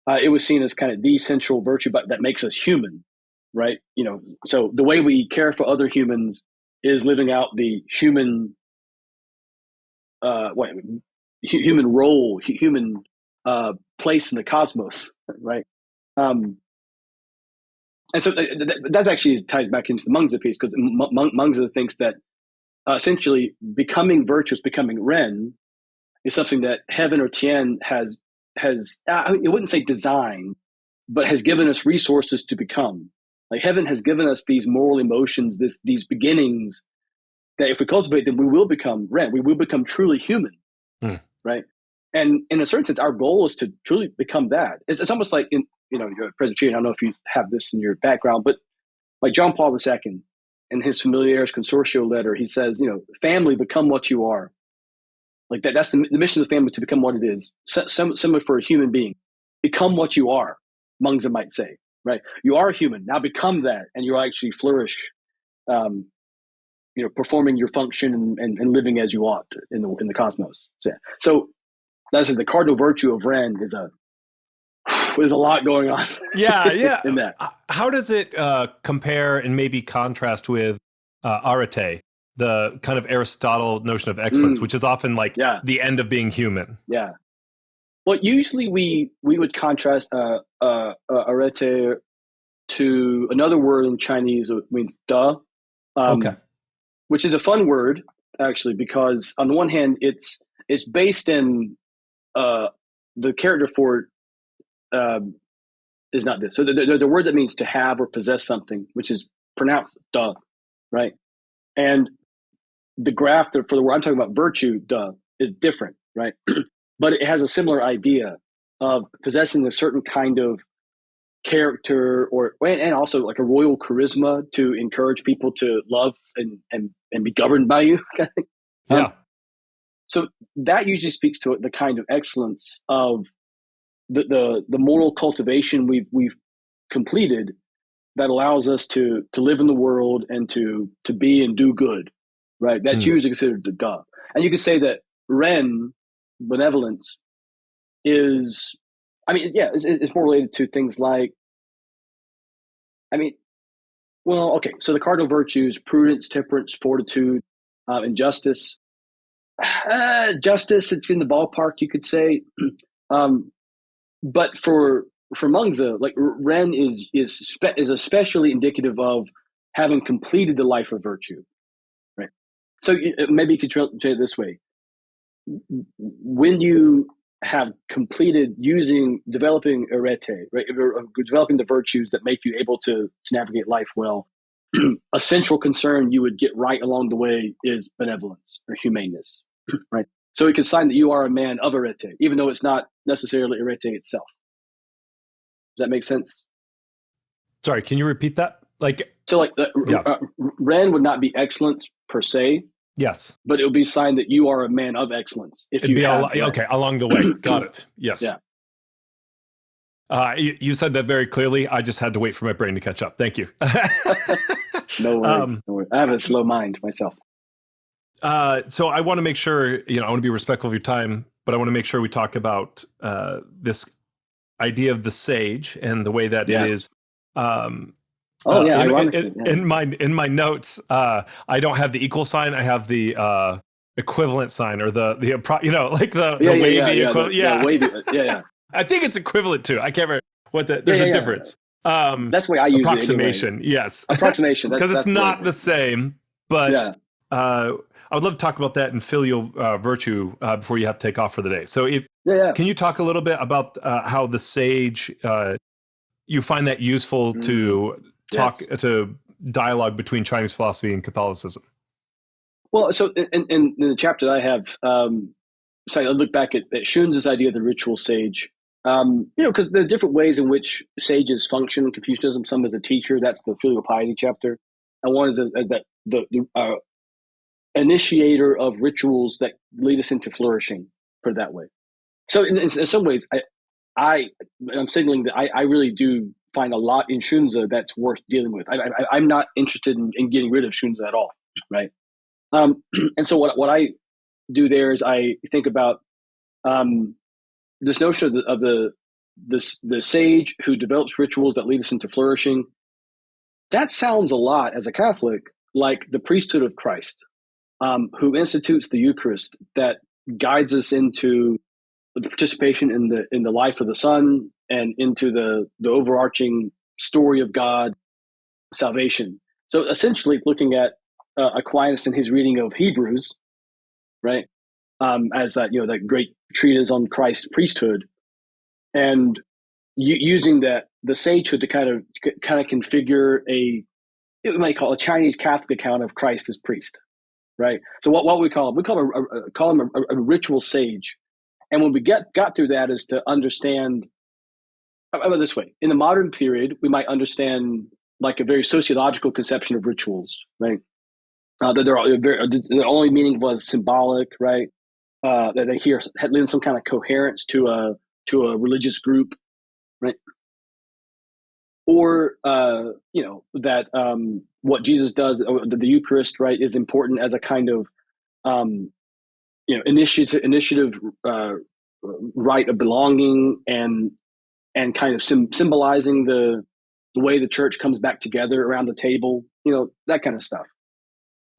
it was seen as kind of the central virtue, but that makes us human, right? So the way we care for other humans is living out the human, human role, human place in the cosmos, right? And so that actually ties back into the Mengzi piece, because Mengzi thinks that essentially becoming virtuous, becoming Ren, is something that heaven or Tian has I wouldn't say designed, but has given us resources to become. Like heaven has given us these moral emotions, these beginnings, that if we cultivate them, we will become Ren. We will become truly human, right? And in a certain sense, our goal is to truly become that. It's almost like you're a Presbyterian. I don't know if you have this in your background, but like John Paul II, in his Familiaris Consortio letter, he says, family, become what you are. Like that's the mission of the family, to become what it is. Similar for a human being. Become what you are, Mengzi might say, right? You are human. Now become that, and you'll actually flourish, performing your function and living as you ought in the cosmos. So that's the cardinal virtue of Ren is there's a lot going on. Yeah. In that. How does it compare and maybe contrast with arete, the kind of Aristotle notion of excellence, which is often like the end of being human? Yeah. Well, usually we would contrast arete to another word in Chinese, which means "duh," which is a fun word actually, because on the one hand it's based in the character for is not this. So there's a word that means to have or possess something, which is pronounced "duh," right? And the graph for the word I'm talking about, virtue, "duh," is different, right? But it has a similar idea of possessing a certain kind of character, and also like a royal charisma to encourage people to love and be governed by you. Yeah. So that usually speaks to the kind of excellence of the moral cultivation we've completed, that allows us to live in the world and to be and do good, right? That's usually considered the duh. And you can say that Ren, benevolence, is, it's more related to things like, so the cardinal virtues: prudence, temperance, fortitude, and justice. Justice, it's in the ballpark, you could say. But for Mengzi, like Ren is especially indicative of having completed the life of virtue. So maybe you could translate it this way. When you have completed developing arete, right, or developing the virtues that make you able to navigate life well, a central concern you would get right along the way is benevolence or humaneness, right? So it can sign that you are a man of arete, even though it's not necessarily arete itself. Does that make sense? Sorry, can you repeat that? Ren would not be excellence per se. Yes, but it would be a sign that you are a man of excellence. If you have okay, along the way. Got it. Yes. Yeah. You said that very clearly. I just had to wait for my brain to catch up. Thank you. No worries. No worries. I have a slow mind myself. So I want to make sure, I want to be respectful of your time, but I want to make sure we talk about this idea of the sage and the way that it is. In my notes, I don't have the equal sign. I have the equivalent sign, or the wavy equivalent. Yeah. I think it's equivalent to. I can't remember what there's a difference. That's the way I use approximation. It anyway. Yes. Approximation. Because it's not the same, but I would love to talk about that in filial virtue before you have to take off for the day. So can you talk a little bit about how the sage, you find that useful to to dialogue between Chinese philosophy and Catholicism? Well, so in the chapter that I have, so I look back at Xunzi's idea of the ritual sage, because there are different ways in which sages function in Confucianism. Some as a teacher, that's the filial piety chapter, and one is as the initiator of rituals that lead us into flourishing, put it that way. So in some ways, I'm signaling that I really do find a lot in Xunzi that's worth dealing with. I'm not interested in getting rid of Xunzi at all, right? And so what I do there is I think about this notion of the sage who develops rituals that lead us into flourishing. That sounds a lot as a Catholic like the priesthood of Christ, who institutes the Eucharist that guides us into the participation in the life of the Son and into the overarching story of God, salvation. So essentially looking at Aquinas and his reading of Hebrews, right, as that that great treatise on Christ's priesthood, and using the sagehood to kind of configure we might call a Chinese Catholic account of Christ as priest, right? So what we call him? We call him a ritual sage. And when we got through that is to understand, how about this way, in the modern period, we might understand like a very sociological conception of rituals, right? That the only meaning was symbolic, right? That they had lend some kind of coherence to a religious group, right? Or that what Jesus does, the Eucharist, right, is important as a kind of initiative right of belonging and kind of symbolizing the way the church comes back together around the table, that kind of stuff.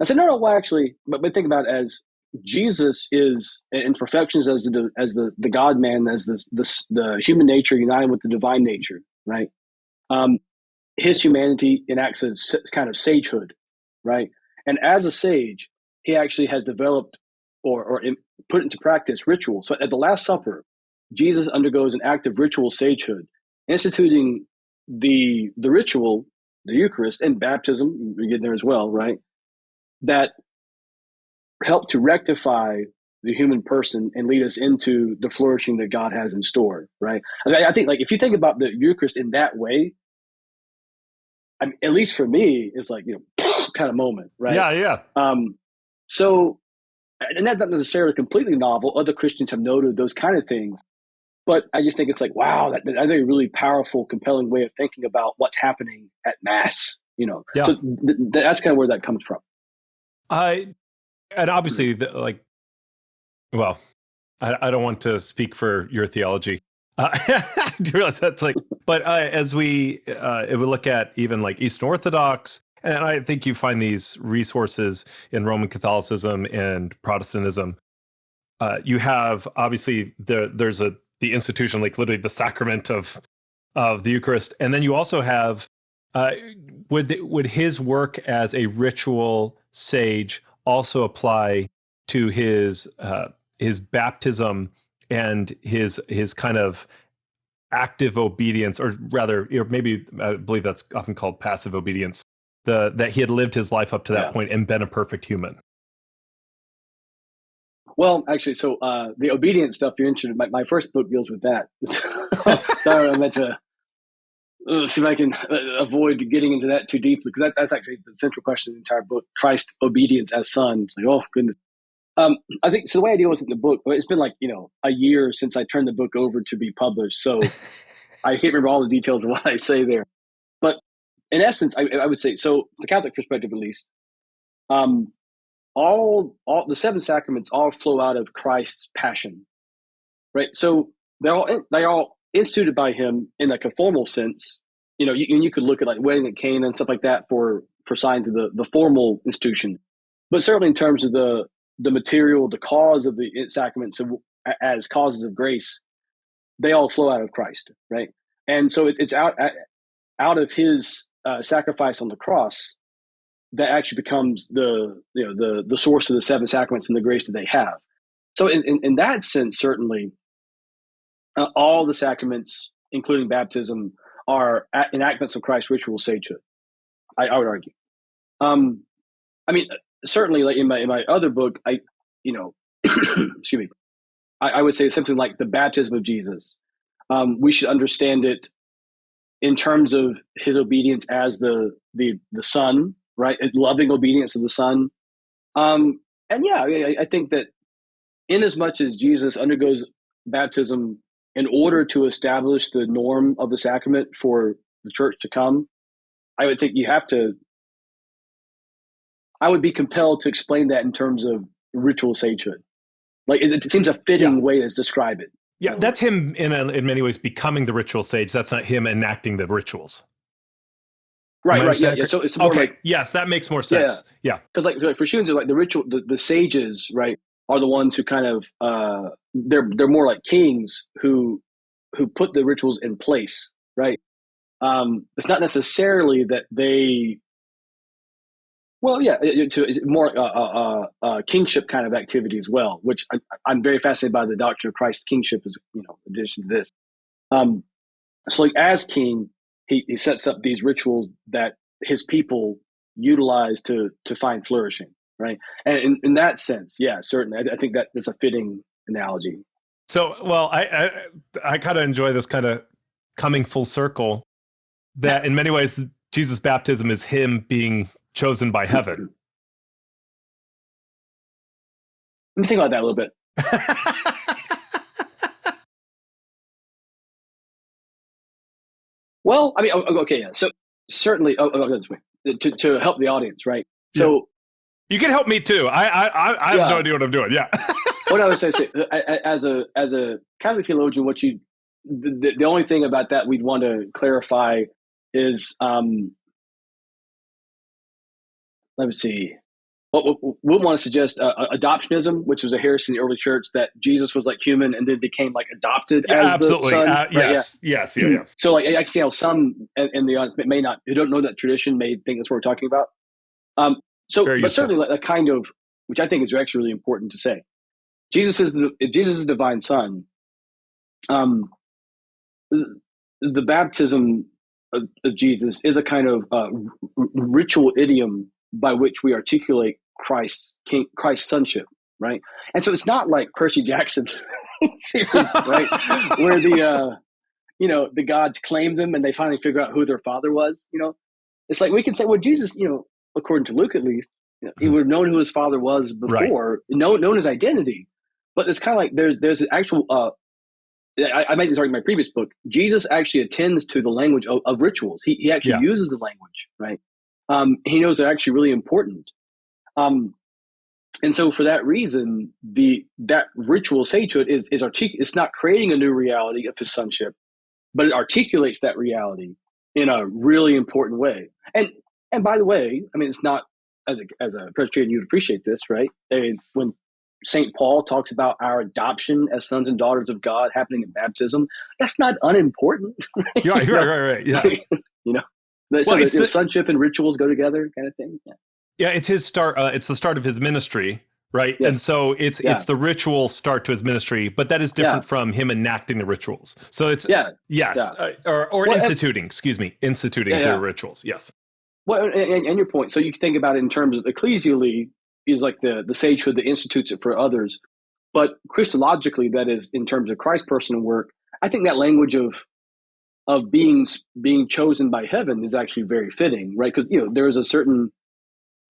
I said, no, well, actually, but think about it as Jesus is in perfections as the God man, as the human nature united with the divine nature, right? His humanity enacts a kind of sagehood, right? And as a sage, he actually has developed or put into practice ritual. So at the Last Supper, Jesus undergoes an act of ritual sagehood, instituting the ritual, the Eucharist, and baptism, we get there as well, right? That help to rectify the human person and lead us into the flourishing that God has in store, right? I think, like, if you think about the Eucharist in that way, at least for me, it's like, kind of moment, right? Yeah. So, and that's not necessarily completely novel. Other Christians have noted those kind of things. But I just think it's like, wow, that's a really powerful, compelling way of thinking about what's happening at Mass, Yeah. So that's kind of where that comes from. And obviously, I don't want to speak for your theology. I do realize that's but as we look at even like Eastern Orthodox, and I think you find these resources in Roman Catholicism and Protestantism, you have obviously there's the institution, like literally the sacrament of the Eucharist, and then you also have would his work as a ritual sage also apply to his baptism and his kind of active obedience, or rather, maybe I believe that's often called passive obedience, that he had lived his life up to that point and been a perfect human? Well, actually, so the obedience stuff you're interested in, my first book deals with that. Sorry, I meant to see if I can avoid getting into that too deeply, because that's actually the central question of the entire book: Christ's obedience as Son. It's like, oh goodness. I think so. The way I deal with it in the book, it's been like a year since I turned the book over to be published, so I can't remember all the details of what I say there. But in essence, I would say, so from the Catholic perspective, at least, all the seven sacraments all flow out of Christ's passion, right? So they're all instituted by him in like a formal sense. You could look at like wedding at Cana and stuff like that for signs of the formal institution, but certainly in terms of the material, the cause of the sacraments as causes of grace, they all flow out of Christ, right? And so it's out of his sacrifice on the cross that actually becomes the source of the seven sacraments and the grace that they have. So in that sense, certainly, all the sacraments, including baptism, are enactments of Christ's ritual sagehood. I would argue. I mean, certainly, like in my other book, excuse me, I would say something like the baptism of Jesus. We should understand it in terms of his obedience as the Son, right? Loving obedience of the Son. And yeah, I think that in as much as Jesus undergoes baptism in order to establish the norm of the sacrament for the church to come, I would think I would be compelled to explain that in terms of ritual sagehood. Like it seems a fitting way to describe it. Yeah, that's him in many ways becoming the ritual sage. That's not him enacting the rituals. Right. Yeah. So it's more like, yes, that makes more sense. Yeah. Because like for Schunzer, like the ritual, the sages, right, are the ones who kind of they're more like kings who put the rituals in place, right? It's not necessarily that they. Well, yeah, it's more kingship kind of activity as well, which I'm very fascinated by the doctrine of Christ's kingship, as in addition to this. So, like as king, he sets up these rituals that his people utilize to find flourishing, right? And in that sense, yeah, certainly, I think that is a fitting analogy. So, well, I kind of enjoy this kind of coming full circle. That in many ways, Jesus' baptism is him being chosen by heaven. Let me think about that a little bit. Well, I mean, okay, yeah. So certainly, this way to help the audience, right? So you can help me too. I have no idea what I'm doing. Yeah. What I would say, as a Catholic theologian, the only thing about that we'd want to clarify is, let me see. We want to suggest adoptionism, which was a heresy in the early church, that Jesus was like human and then became like adopted as absolutely. the Son. Yes. Yeah. So like I can see how some in the audience may not, who don't know that tradition, may think that's what we're talking about. But certainly like a kind of, which I think is actually really important to say. Jesus is the divine Son. The baptism of Jesus is a kind of ritual idiom by which we articulate Christ's sonship, right? And so it's not like Percy Jackson series, right, where the gods claim them and they finally figure out who their father was. It's like we can say, well, Jesus, according to Luke at least, he would have known who his father was before, known his identity. But it's kind of like there's an actual. I made this argument in my previous book. Jesus actually attends to the language of rituals. He actually uses the language, right? He knows they're actually really important. And so for that reason, that ritual sagehood is it's not creating a new reality of his sonship, but it articulates that reality in a really important way. And by the way, I mean, it's not, as a Presbyterian, you'd appreciate this, right? And when St. Paul talks about our adoption as sons and daughters of God happening in baptism, that's not unimportant. Right? Right. Yeah. The sonship and rituals go together, kind of thing. Yeah. Yeah, it's his start. It's the start of his ministry, right? And Yes. so it's the ritual start to his ministry, but that is different Yeah. from him enacting the rituals. So it's Yeah. yes, Yeah. or Well, instituting. Excuse me, instituting the rituals. Yes. Well, and your point. So you can think about it in terms of ecclesially is like the sagehood that institutes it for others, but Christologically, that is in terms of Christ's personal work. I think that language of being chosen by heaven is actually very fitting, right? Because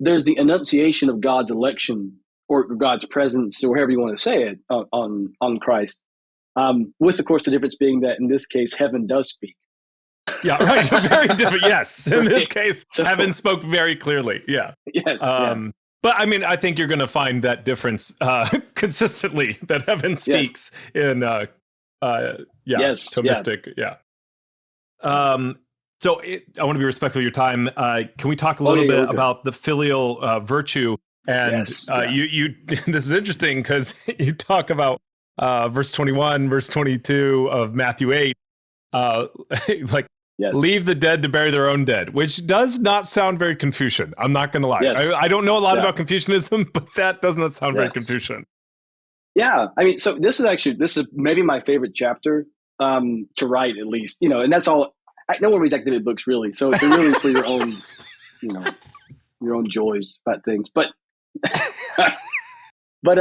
there's the enunciation of God's election or God's presence or however you want to say it on Christ. With of course the difference being that in this case heaven does speak. Yeah, right. Very different. Yes. In this Right. case, So, heaven spoke very clearly. Yeah. yes. But I mean, I think you're going to find that difference consistently that heaven speaks in, Thomistic. Yeah. So I want to be respectful of your time. Can we talk a little bit about the filial virtue? And you this is interesting because you talk about verse 21, verse 22 of Matthew 8, like, leave the dead to bury their own dead, which does not sound very Confucian. I'm not going to lie. Yes. I don't know a lot about Confucianism, but that does not sound very Confucian. Yeah. I mean, so this is maybe my favorite chapter to write, at least, and that's all. No one reads academic books really. So it's really for your own, your own joys about things. But, but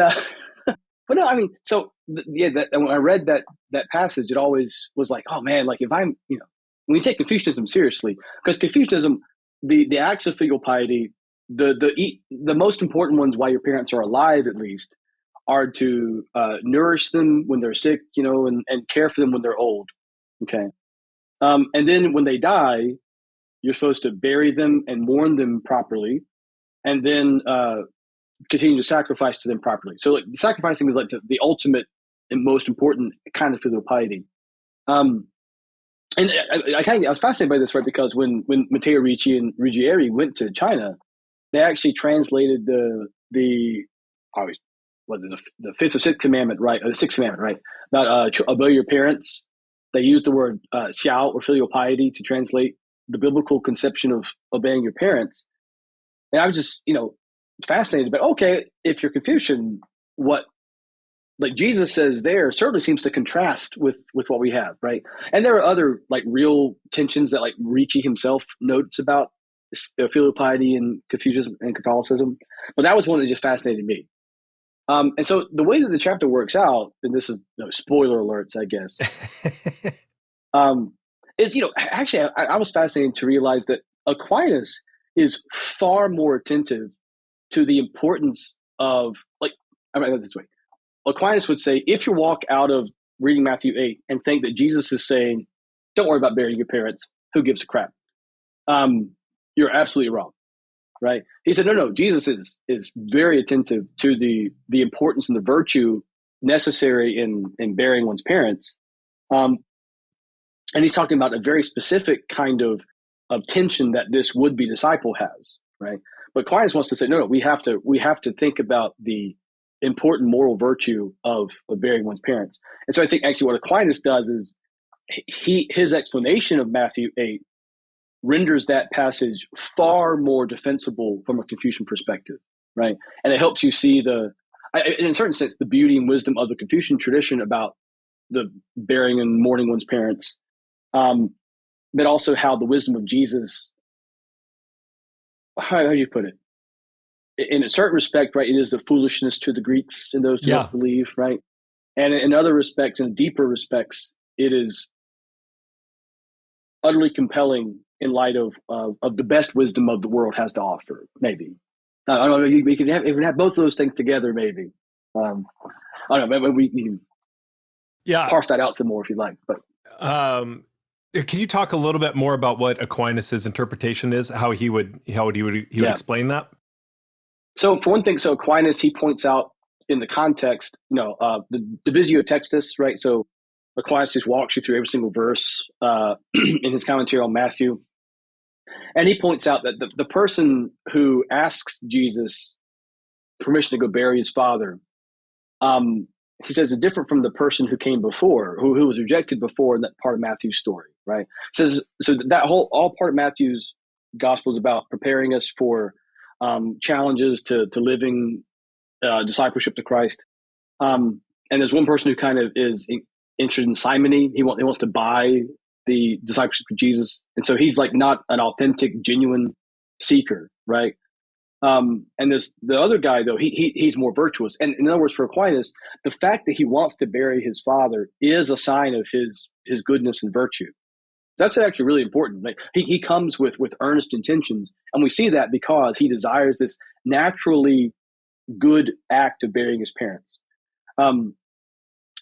no, I mean, so when I read that passage, it always was like, oh man, like if I'm, when you take Confucianism seriously, because Confucianism, the acts of filial piety, the most important ones while your parents are alive, at least, are to nourish them when they're sick, and care for them when they're old. Okay. And then when they die, you're supposed to bury them and mourn them properly, and then continue to sacrifice to them properly. So like sacrificing is like the ultimate and most important kind of filial piety. And I was fascinated by this, right? Because when Matteo Ricci and Ruggieri went to China, they actually translated the fifth or sixth commandment, right? Or the sixth commandment, right? About obey your parents. They used the word xiao or filial piety to translate the biblical conception of obeying your parents. And I was just, fascinated. But okay, if you're Confucian, what like Jesus says there certainly seems to contrast with what we have, right? And there are other like real tensions that like Ricci himself notes about filial piety and Confucianism and Catholicism. But that was one that just fascinated me. And so the way that the chapter works out, and this is spoiler alerts, I guess, is, actually, I was fascinated to realize that Aquinas is far more attentive to the importance of, like, I mean, this way. Aquinas would say, if you walk out of reading Matthew 8 and think that Jesus is saying, don't worry about burying your parents, who gives a crap? You're absolutely wrong. Right? He said, no, Jesus is very attentive to the importance and the virtue necessary in burying one's parents. And he's talking about a very specific kind of tension that this would-be disciple has, right? But Aquinas wants to say, no, we have to think about the important moral virtue of burying one's parents. And so I think actually what Aquinas does is his explanation of Matthew 8 renders that passage far more defensible from a Confucian perspective, right? And it helps you see in a certain sense, the beauty and wisdom of the Confucian tradition about the burying and mourning one's parents, but also how the wisdom of Jesus, how do you put it? In a certain respect, right, it is the foolishness to the Greeks and those who don't believe, right? And in other respects, in deeper respects, it is utterly compelling in light of the best wisdom of the world has to offer. Maybe I don't know. We can have both of those things together. Maybe I don't know. Maybe we can parse that out some more if you like. But can you talk a little bit more about what Aquinas's interpretation is? How he would explain that? So for one thing, Aquinas, he points out in the context, the Divisio Textus, right? So Aquinas just walks you through every single verse in his commentary on Matthew. And he points out that the person who asks Jesus permission to go bury his father, he says is different from the person who came before, who was rejected before in that part of Matthew's story, right? It says, so that all part of Matthew's gospel is about preparing us for challenges to living discipleship to Christ. And there's one person who kind of is interested in simony. He wants to buy the discipleship of Jesus, and so he's like not an authentic, genuine seeker, right? And the other guy though, he's more virtuous. And in other words, for Aquinas, the fact that he wants to bury his father is a sign of his goodness and virtue. That's actually really important. Like he comes with earnest intentions, and we see that because he desires this naturally good act of burying his parents.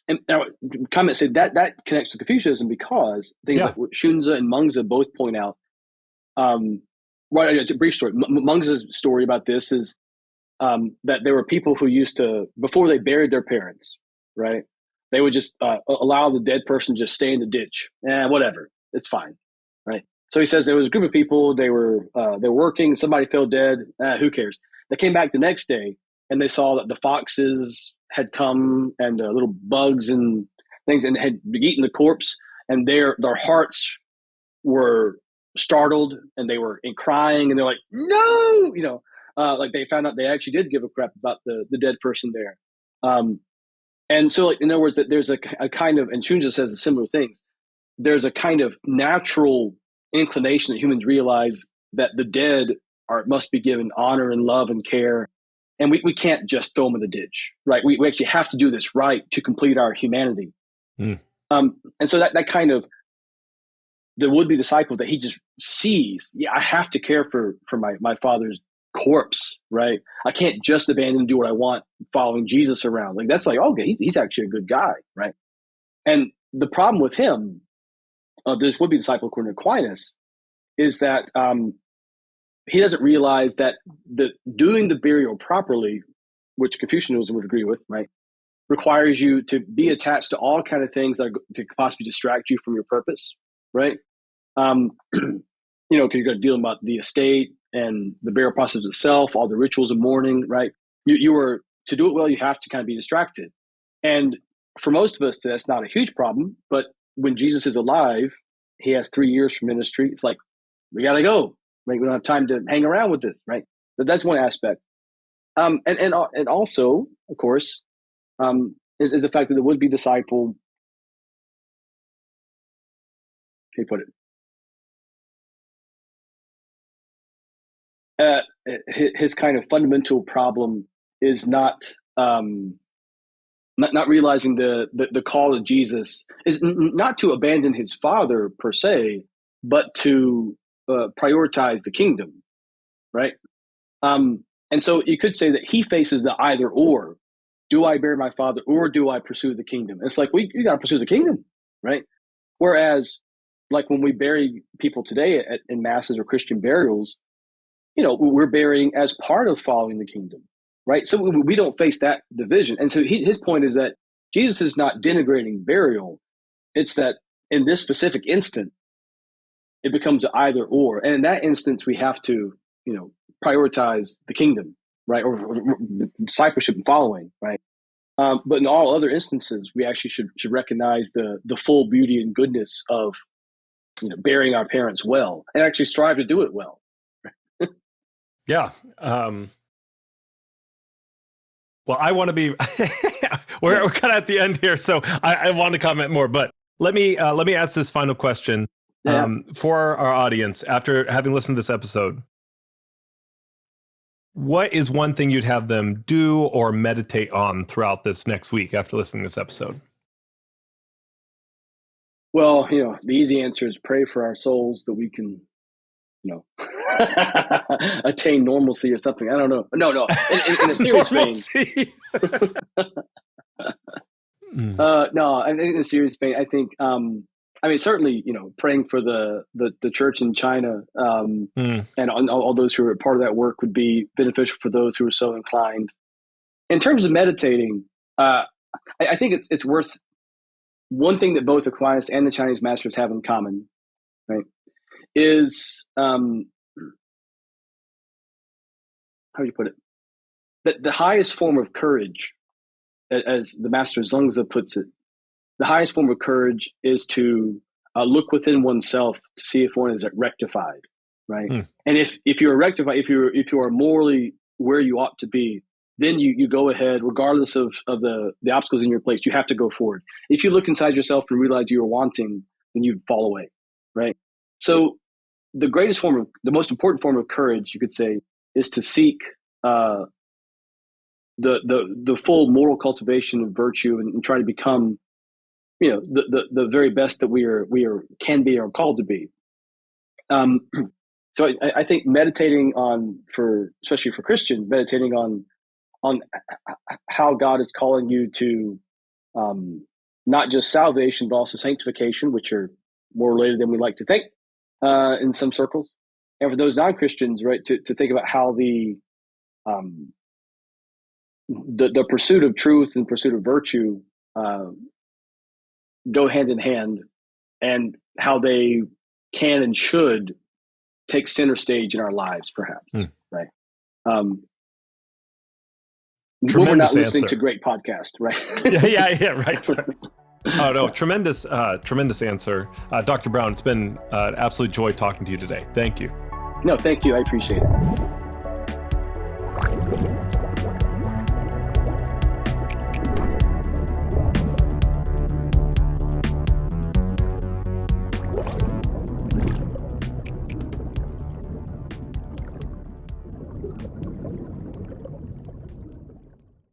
And now, comment said that connects to Confucianism because things like what Xunzi and Mengzi both point out. Right, it's a brief story. Mengzi's story about this is that there were people who used to, before they buried their parents, right, they would just allow the dead person to just stay in the ditch. Whatever, it's fine, right? So he says there was a group of people. They were working. Somebody fell dead. Who cares? They came back the next day and they saw that the foxes had come and little bugs and things and had eaten the corpse, and their hearts were startled and they were crying and they're like, no, like they found out they actually did give a crap about the dead person there. And so, like, in other words, that there's a kind of, and Xunzi says the similar things, there's a kind of natural inclination that humans realize that the dead must be given honor and love and care. And we can't just throw them in the ditch, right? We actually have to do this right to complete our humanity. And so that kind of, the would-be disciple that he just sees, I have to care for my father's corpse, right? I can't just abandon and do what I want following Jesus around. Like, that's like, okay, he's actually a good guy, right? And the problem with him, this would-be disciple according to Aquinas, is that he doesn't realize that doing the burial properly, which Confucianism would agree with, right, requires you to be attached to all kind of things that to possibly distract you from your purpose, right? Because you're going to deal about the estate and the burial process itself, all the rituals of mourning, right? You are, to do it well, you have to kind of be distracted. And for most of us, that's not a huge problem. But when Jesus is alive, he has 3 years for ministry. It's like, we got to go. Right? We don't have time to hang around with this, right? But that's one aspect. And also, of course, is the fact that the would-be disciple, how do you put it? His kind of fundamental problem is not realizing the call of Jesus is not to abandon his father per se, but to prioritize the kingdom, right? And so you could say that he faces the either or. Do I bury my father or do I pursue the kingdom? It's like, you got to pursue the kingdom, right? Whereas, like when we bury people today in masses or Christian burials, we're burying as part of following the kingdom, right? So we don't face that division. And so his point is that Jesus is not denigrating burial. It's that in this specific instant, it becomes either or. And in that instance, we have to, prioritize the kingdom, right? Or discipleship and following, right? But in all other instances, we actually should recognize the full beauty and goodness of, burying our parents well and actually strive to do it well. Yeah. Well, I want to be, we're kind of at the end here, so I want to comment more, but let me ask this final question for our audience after having listened to this episode. What is one thing you'd have them do or meditate on throughout this next week after listening to this episode? Well, the easy answer is pray for our souls that we can, attain normalcy or something. I don't know. No. In a serious vein. No, in a serious vein, I think, certainly, praying for the church in China and all those who are part of that work would be beneficial for those who are so inclined. In terms of meditating, I think it's worth, one thing that both Aquinas and the Chinese masters have in common, right, is, how do you put it? That the highest form of courage, as the master Zhuangzi puts it, the highest form of courage is to look within oneself to see if one is rectified, right? And if you're rectified, if you are morally where you ought to be, then you go ahead, regardless of the obstacles in your place. You have to go forward. If you look inside yourself and realize you are wanting, then you fall away, right? So the most important form of courage, you could say, is to seek the full moral cultivation of virtue and try to become, the very best that we can be or called to be. So I think meditating especially for Christians, meditating on how God is calling you to not just salvation, but also sanctification, which are more related than we like to think in some circles. And for those non-Christians, right, to think about how the pursuit of truth and pursuit of virtue go hand in hand, and how they can and should take center stage in our lives, perhaps, right? When we're not listening to great podcasts, right? yeah, right. Oh no, tremendous answer, Dr. Brown. It's been an absolute joy talking to you today. Thank you. No, thank you. I appreciate it.